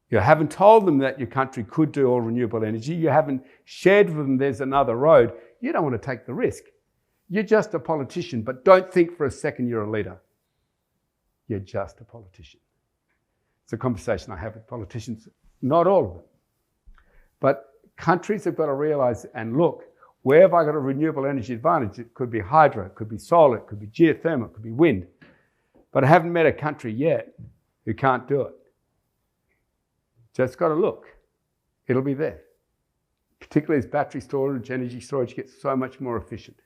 You haven't told them that your country could do all renewable energy. You haven't shared with them there's another road. You don't want to take the risk. You're just a politician, but don't think for a second you're a leader. You're just a politician. It's a conversation I have with politicians, not all of them. But countries have got to realize and look, where have I got a renewable energy advantage? It could be hydro, it could be solar, it could be geothermal, it could be wind. But I haven't met a country yet who can't do it. Just got to look. It'll be there. Particularly as battery storage, energy storage gets so much more efficient.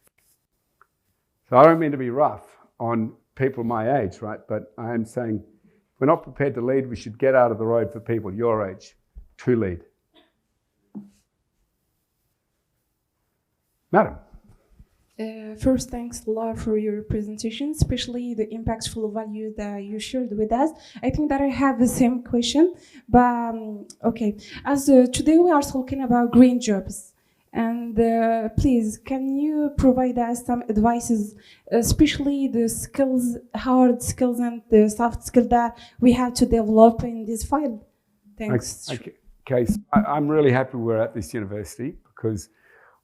So I don't mean to be rough on people my age, right? But I am saying if we're not prepared to lead, we should get out of the road for people your age to lead. Madam. First, thanks a lot for your presentation, especially the impactful value that you shared with us. I think that I have the same question, but okay. As today we are talking about green jobs, and please, can you provide us some advices, especially the skills, hard skills and the soft skills that we have to develop in this field? Thanks. Okay. So I'm really happy we're at this university because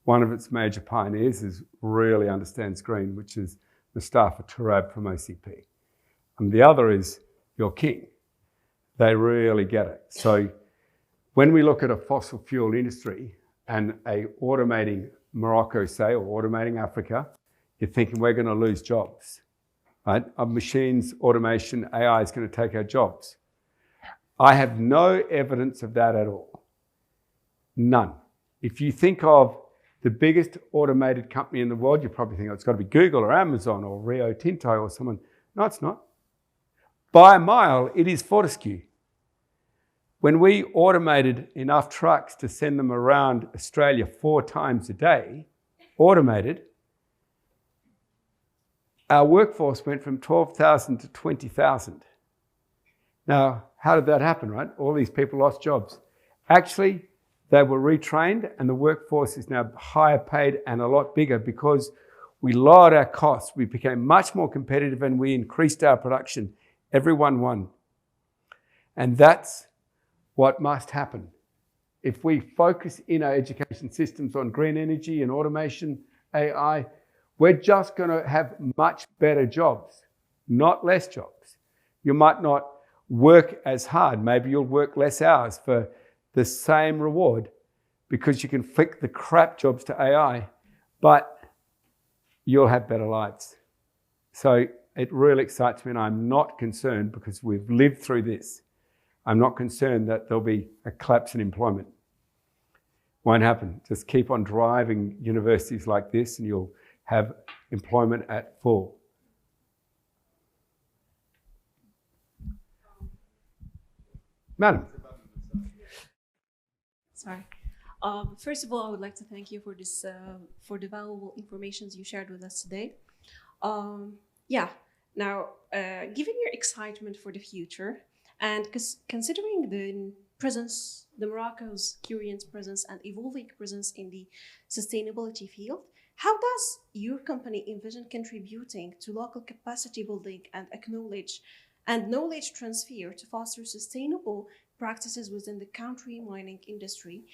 one of its major pioneers really understands green, which is Mustafa Turab from OCP. And the other is your king. They really get it. So when we look at a fossil fuel industry and automating Morocco, say, or automating Africa, you're thinking we're going to lose jobs, right? Of machines, automation, AI is going to take our jobs. I have no evidence of that at all. None. If you think of the biggest automated company in the world, you probably think, oh, it's got to be Google or Amazon or Rio Tinto or someone. No, it's not. By a mile, it is Fortescue. When we automated enough trucks to send them around Australia 4 times a day, automated, our workforce went from 12,000 to 20,000. Now, how did that happen, right? All these people lost jobs. Actually, they were retrained and the workforce is now higher paid and a lot bigger because we lowered our costs. We became much more competitive and we increased our production. Everyone won. And that's what must happen. If we focus in our education systems on green energy and automation, AI, we're just going to have much better jobs, not less jobs. You might not work as hard. Maybe you'll work less hours for the same reward because you can flick the crap jobs to AI, but you'll have better lives. So it really excites me and I'm not concerned because we've lived through this. I'm not concerned that there'll be a collapse in employment. Won't happen. Just keep on driving universities like this and you'll have employment at full. Madam. Sorry. First of all, I would like to thank you for this, for the valuable information you shared with us today. Now, given your excitement for the future, and considering the presence, the Morocco's current presence and evolving presence in the sustainability field, how does your company envision contributing to local capacity building and knowledge transfer to foster sustainable practices within the country mining industry?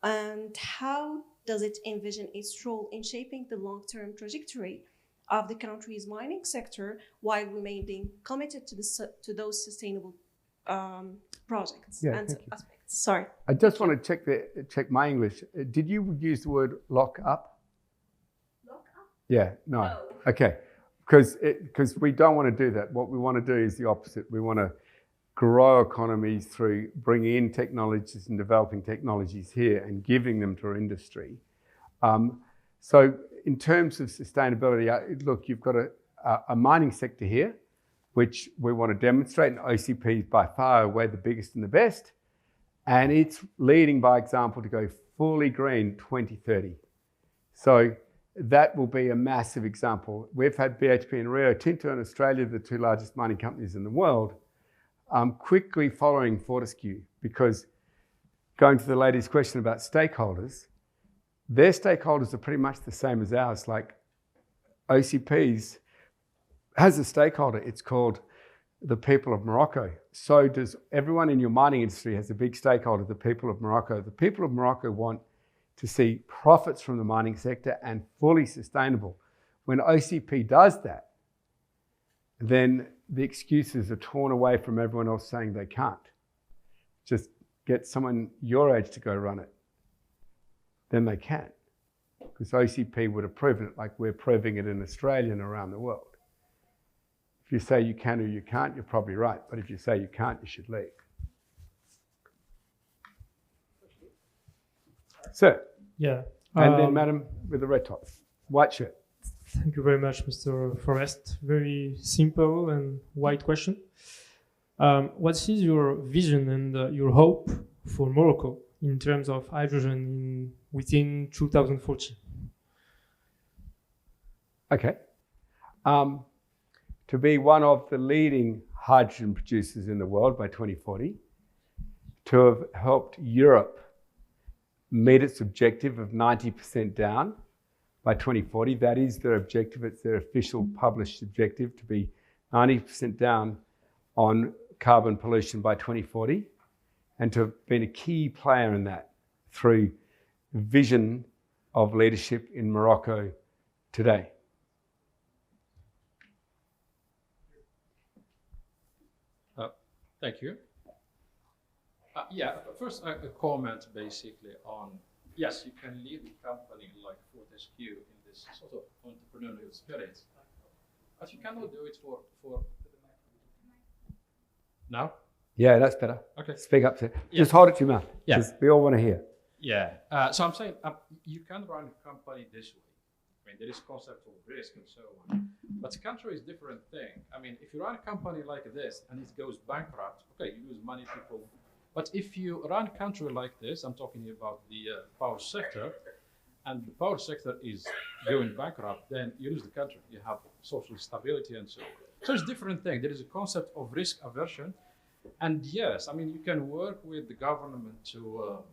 And how does it envision its role in shaping the long-term trajectory of the country's mining sector while remaining committed to those sustainable projects and aspects? Sorry. I just want to check my English. Did you use the word lock up? Lock up? Yeah, no. Okay. Because we don't want to do that. What we want to do is the opposite. We want to grow economies through bringing in technologies and developing technologies here and giving them to our industry. So in terms of sustainability, look, you've got a mining sector here, which we want to demonstrate, and OCP is by far away the biggest and the best, and it's leading by example to go fully green 2030. So that will be a massive example. We've had BHP and Rio Tinto in Australia, the 2 largest mining companies in the world, quickly following Fortescue, because going to the lady's question about stakeholders, their stakeholders are pretty much the same as ours. Like OCP's has a stakeholder, it's called the people of Morocco. So does everyone in your mining industry has a big stakeholder, the people of Morocco. The people of Morocco want to see profits from the mining sector and fully sustainable. When OCP does that, then the excuses are torn away from everyone else saying they can't. Just get someone your age to go run it. Then they can. Because OCP would have proven it like we're proving it in Australia and around the world. If you say you can or you can't, you're probably right. But if you say you can't, you should leave. Sir. Yeah. And then madam with the red top, white shirt. Thank you very much, Mr. Forrest. Very simple and wide question. What is your vision and your hope for Morocco in terms of hydrogen within 2040? Okay. To be one of the leading hydrogen producers in the world by 2040, to have helped Europe meet its objective of 90% down by 2040. That is their objective. It's their official published objective to be 90% down on carbon pollution by 2040, and to have been a key player in that through vision of leadership in Morocco today. Thank you. First a comment basically on, yes, you can lead a company like Fortescue in this sort of entrepreneurial spirit, but you cannot do it for now? Yeah, that's better. Okay. Speak up, sir. Yeah. Just hold it to your mouth. Yeah. We all want to hear. Yeah. So I'm saying you can run a company this way. I mean, there is concept of risk and so on. But a country is a different thing. I mean, if you run a company like this and it goes bankrupt, okay, you lose money, people. But if you run a country like this, I'm talking about the power sector, and the power sector is going bankrupt, then you lose the country. You have social stability and so on. So it's a different thing. There is a concept of risk aversion. And yes, I mean, you can work with the government to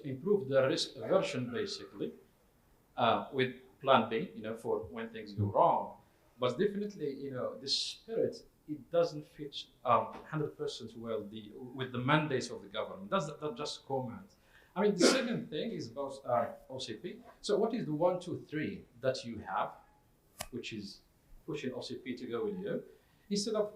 improve the risk aversion, basically, with plan B, for when things go wrong. But definitely, the spirit, it doesn't fit 100% well with the mandates of the government. That's just comment. I mean, the second thing is about OCP. So what is the 1, 2, 3 that you have, which is pushing OCP to go with you, instead of,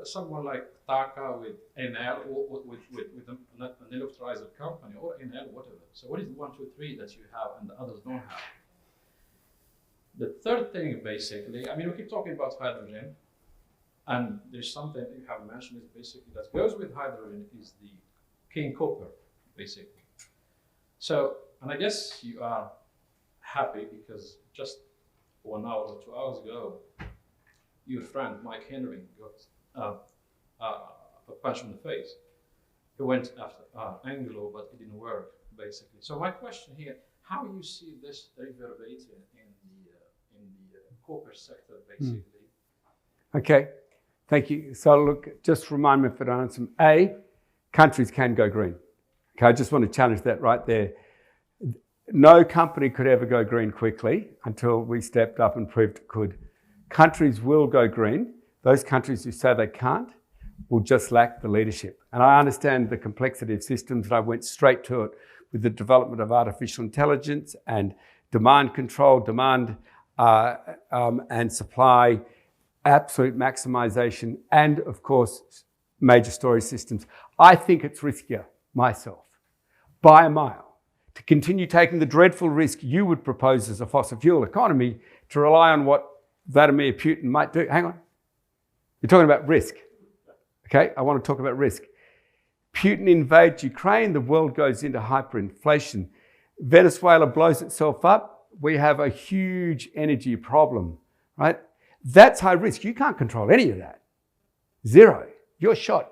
someone like Taka with NL or with an electrolyzer company or NL, whatever. So what is the 1, 2, 3 that you have and the others don't have? The third thing, basically, I mean, we keep talking about hydrogen, and there's something you have mentioned is basically that goes with hydrogen is the king copper, basically. So, and I guess you are happy because just 1 hour or 2 hours ago, your friend Mike Henry got a punch in the face. He went after Anglo, but it didn't work, basically. So my question here: how you see this reverberating in the copper sector, basically? Okay, thank you. So look, just remind me if I don't answer. A, countries can go green. Okay, I just want to challenge that right there. No company could ever go green quickly until we stepped up and proved it could. Countries will go green. Those countries who say they can't will just lack the leadership. And I understand the complexity of systems, and I went straight to it with the development of artificial intelligence and demand control, demand and supply, absolute maximization, and of course, major storage systems. I think it's riskier myself, by a mile, to continue taking the dreadful risk you would propose as a fossil fuel economy to rely on what Vladimir Putin might do. Hang on. You're talking about risk. Okay, I want to talk about risk. Putin invades Ukraine, the world goes into hyperinflation. Venezuela blows itself up. We have a huge energy problem, right? That's high risk. You can't control any of that. Zero. You're shot.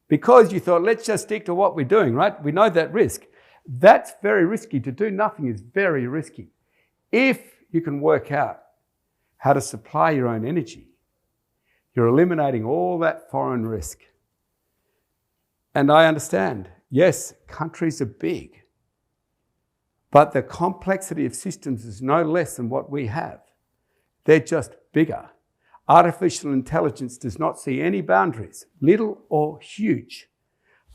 Because you thought, let's just stick to what we're doing, right? We know that risk. That's very risky. To do nothing is very risky. If you can work out how to supply your own energy, you're eliminating all that foreign risk. And I understand, yes, countries are big, but the complexity of systems is no less than what we have. They're just bigger. Artificial intelligence does not see any boundaries, little or huge,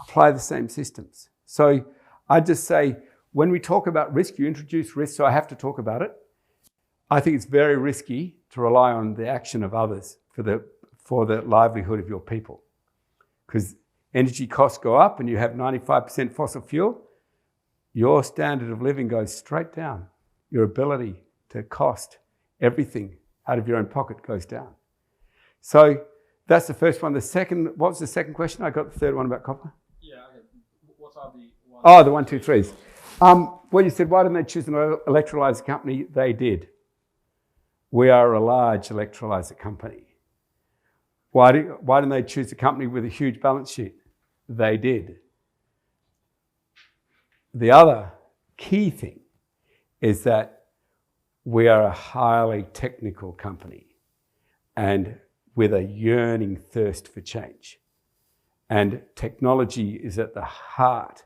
apply the same systems. So I just say, when we talk about risk, you introduce risk, so I have to talk about it. I think it's very risky to rely on the action of others for the livelihood of your people. Because energy costs go up and you have 95% fossil fuel, your standard of living goes straight down. Your ability to cost everything out of your own pocket goes down. So that's the first one. The second, what was the second question? I got the third one about copper. Yeah, what are the one? Oh, the 1, 2, 3s. Well, you said, why didn't they choose an electrolyzer company? They did. We are a large electrolyzer company. Why didn't they choose a company with a huge balance sheet? They did. The other key thing is that we are a highly technical company and with a yearning thirst for change. And technology is at the heart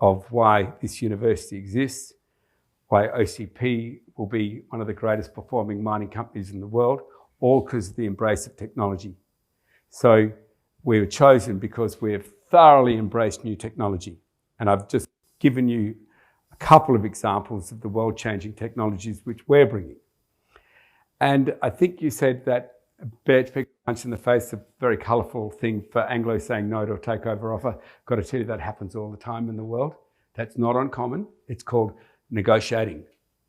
of why this university exists, why OCP will be one of the greatest performing mining companies in the world, all because of the embrace of technology. So we were chosen because we have thoroughly embraced new technology. And I've just given you a couple of examples of the world-changing technologies which we're bringing. And I think you said that BHP punch in the face, a very colourful thing for Anglo saying no to a takeover offer. Got to tell you, that happens all the time in the world. That's not uncommon. It's called negotiating.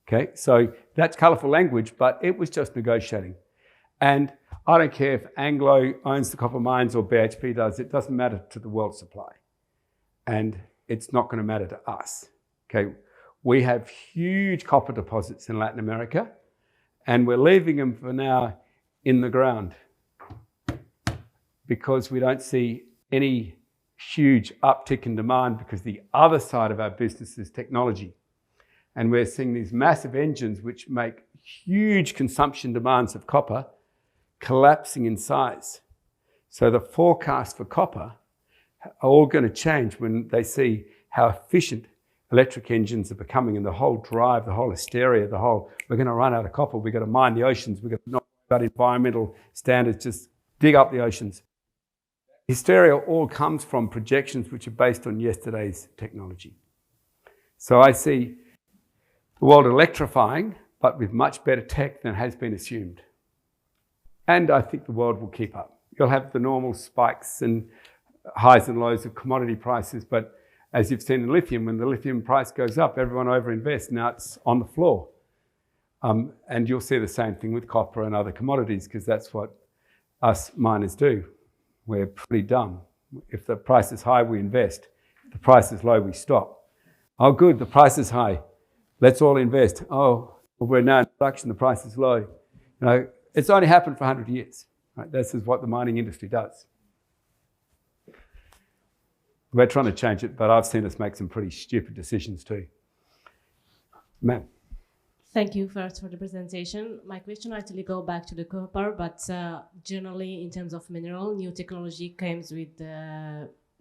Okay, so that's colourful language, but it was just negotiating. And I don't care if Anglo owns the copper mines or BHP does, it doesn't matter to the world supply. And it's not going to matter to us. Okay, we have huge copper deposits in Latin America, and we're leaving them for now in the ground because we don't see any huge uptick in demand, because the other side of our business is technology. And we're seeing these massive engines which make huge consumption demands of copper collapsing in size. So the forecasts for copper are all going to change when they see how efficient electric engines are becoming, and the whole drive, the whole hysteria, we're going to run out of copper, we've got to mine the oceans, we've got to not worry about environmental standards, just dig up the oceans. Hysteria all comes from projections which are based on yesterday's technology. So I see the world electrifying, but with much better tech than has been assumed. And I think the world will keep up. You'll have the normal spikes and highs and lows of commodity prices, but as you've seen in lithium, when the lithium price goes up, everyone overinvests. Now it's on the floor. And you'll see the same thing with copper and other commodities, because that's what us miners do. We're pretty dumb. If the price is high, we invest. If the price is low, we stop. Oh, good, the price is high. Let's all invest. Oh, well, we're now in production, the price is low. It's only happened for 100 years. Right? This is what the mining industry does. We're trying to change it, but I've seen us make some pretty stupid decisions too. Ma'am. Thank you first for the presentation. My question actually go back to the copper, but generally in terms of mineral, new technology comes with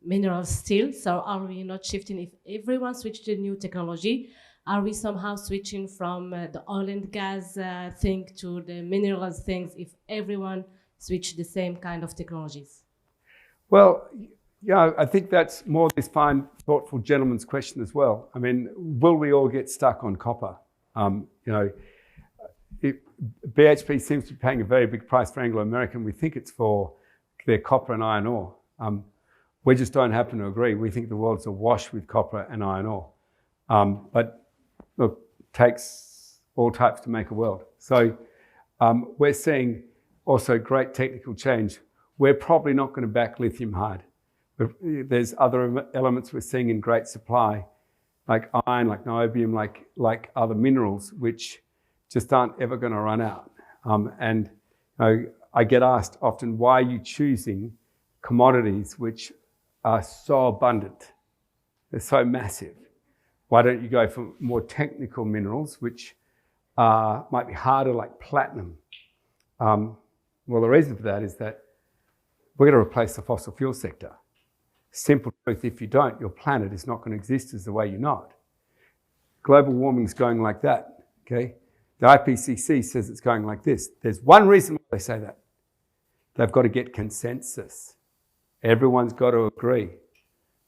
minerals still. So are we not shifting? If everyone switched to new technology, are we somehow switching from the oil and gas thing to the minerals things if everyone switched the same kind of technologies? Well, yeah, I think that's more this fine, thoughtful gentleman's question as well. I mean, will we all get stuck on copper? BHP seems to be paying a very big price for Anglo American. We think it's for their copper and iron ore. We just don't happen to agree. We think the world's awash with copper and iron ore. But look, it takes all types to make a world. So we're seeing also great technical change. We're probably not going to back lithium hard. There's other elements we're seeing in great supply, like iron, like niobium, like other minerals, which just aren't ever going to run out. I get asked often, why are you choosing commodities which are so abundant? They're so massive. Why don't you go for more technical minerals, which might be harder, like platinum? Well, the reason for that is that we're going to replace the fossil fuel sector. Simple truth, if you don't, your planet is not going to exist as the way you know it. Global warming is going like that, okay? The IPCC says it's going like this. There's one reason why they say that. They've got to get consensus. Everyone's got to agree,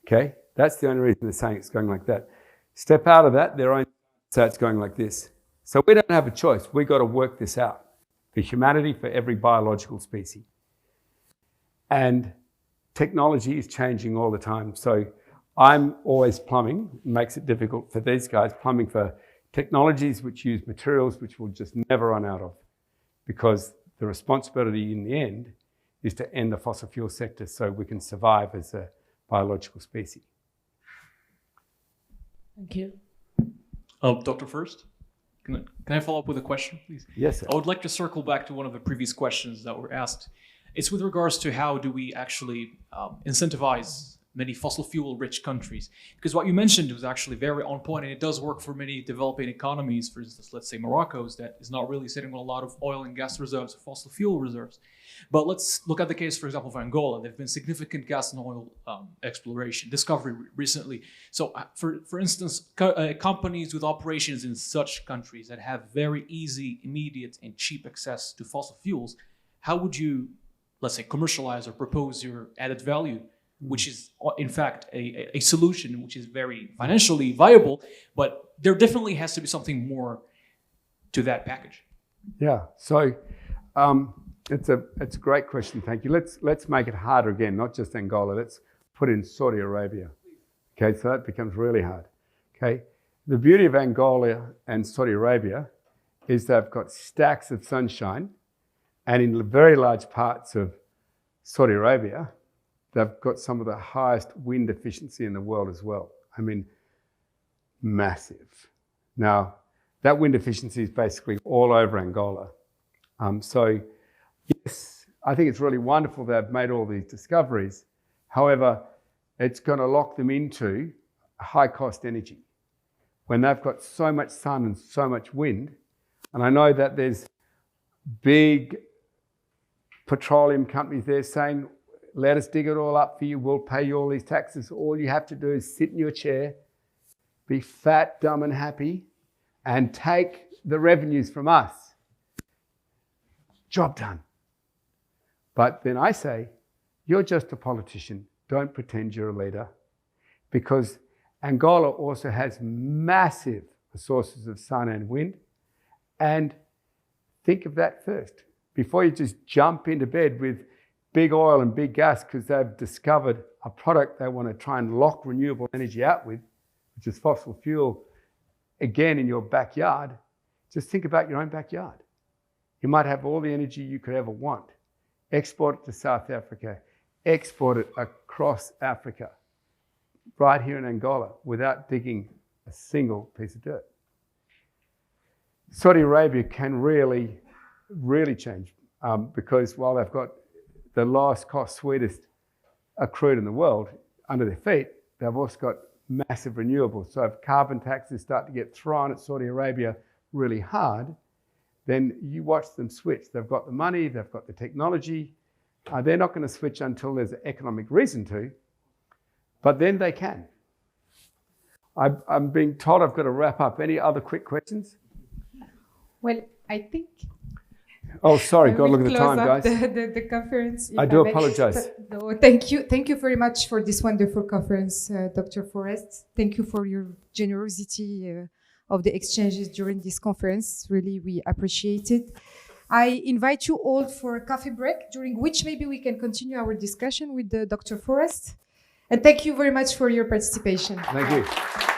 okay? That's the only reason they're saying it's going like that. Step out of that, they're only say it's going like this. So we don't have a choice. We've got to work this out for humanity, for every biological species. And technology is changing all the time. So I'm always plumbing. It makes it difficult for these guys, plumbing for technologies which use materials which we'll just never run out of, because the responsibility in the end is to end the fossil fuel sector so we can survive as a biological species. Thank you. Dr. Forrest, can I follow up with a question, please? Yes, sir. I would like to circle back to one of the previous questions that were asked. It's with regards to how do we actually incentivize many fossil fuel rich countries, because what you mentioned was actually very on point, and it does work for many developing economies. For instance, let's say Morocco's that is not really sitting on a lot of oil and gas reserves, fossil fuel reserves. But let's look at the case, for example, of Angola. There have been significant gas and oil exploration, discovery recently. So for instance, companies with operations in such countries that have very easy, immediate and cheap access to fossil fuels, how would you, let's say, commercialize or propose your added value, which is in fact a solution which is very financially viable, but there definitely has to be something more to that package. Yeah, so it's a great question, thank you. Let's make it harder again, not just Angola, let's put in Saudi Arabia. Okay, so that becomes really hard. Okay, the beauty of Angola and Saudi Arabia is they've got stacks of sunshine And in very large parts of Saudi Arabia, they've got some of the highest wind efficiency in the world as well. I mean, massive. Now, that wind efficiency is basically all over Angola. So, yes, I think it's really wonderful they've made all these discoveries. However, it's going to lock them into high-cost energy. When they've got so much sun and so much wind, and I know that there's big petroleum companies there saying, let us dig it all up for you, we'll pay you all these taxes. All you have to do is sit in your chair, be fat, dumb, and happy, and take the revenues from us. Job done. But then I say, you're just a politician. Don't pretend you're a leader. Because Angola also has massive sources of sun and wind. And think of that first. Before you just jump into bed with big oil and big gas because they've discovered a product they want to try and lock renewable energy out with, which is fossil fuel, again in your backyard, just think about your own backyard. You might have all the energy you could ever want. Export it to South Africa, export it across Africa, right here in Angola, without digging a single piece of dirt. Saudi Arabia can really change because while they've got the lowest cost, sweetest crude in the world under their feet, they've also got massive renewables. So if carbon taxes start to get thrown at Saudi Arabia really hard, then you watch them switch. They've got the money, they've got the technology. They're not going to switch until there's an economic reason to, but then they can. I'm being told I've got to wrap up. Any other quick questions? Well, I think. Oh, sorry, got to look at the time, guys. The conference. I do apologize. No, thank you. Thank you very much for this wonderful conference, Dr. Forrest. Thank you for your generosity of the exchanges during this conference. Really, we appreciate it. I invite you all for a coffee break, during which maybe we can continue our discussion with Dr. Forrest. And thank you very much for your participation. Thank you.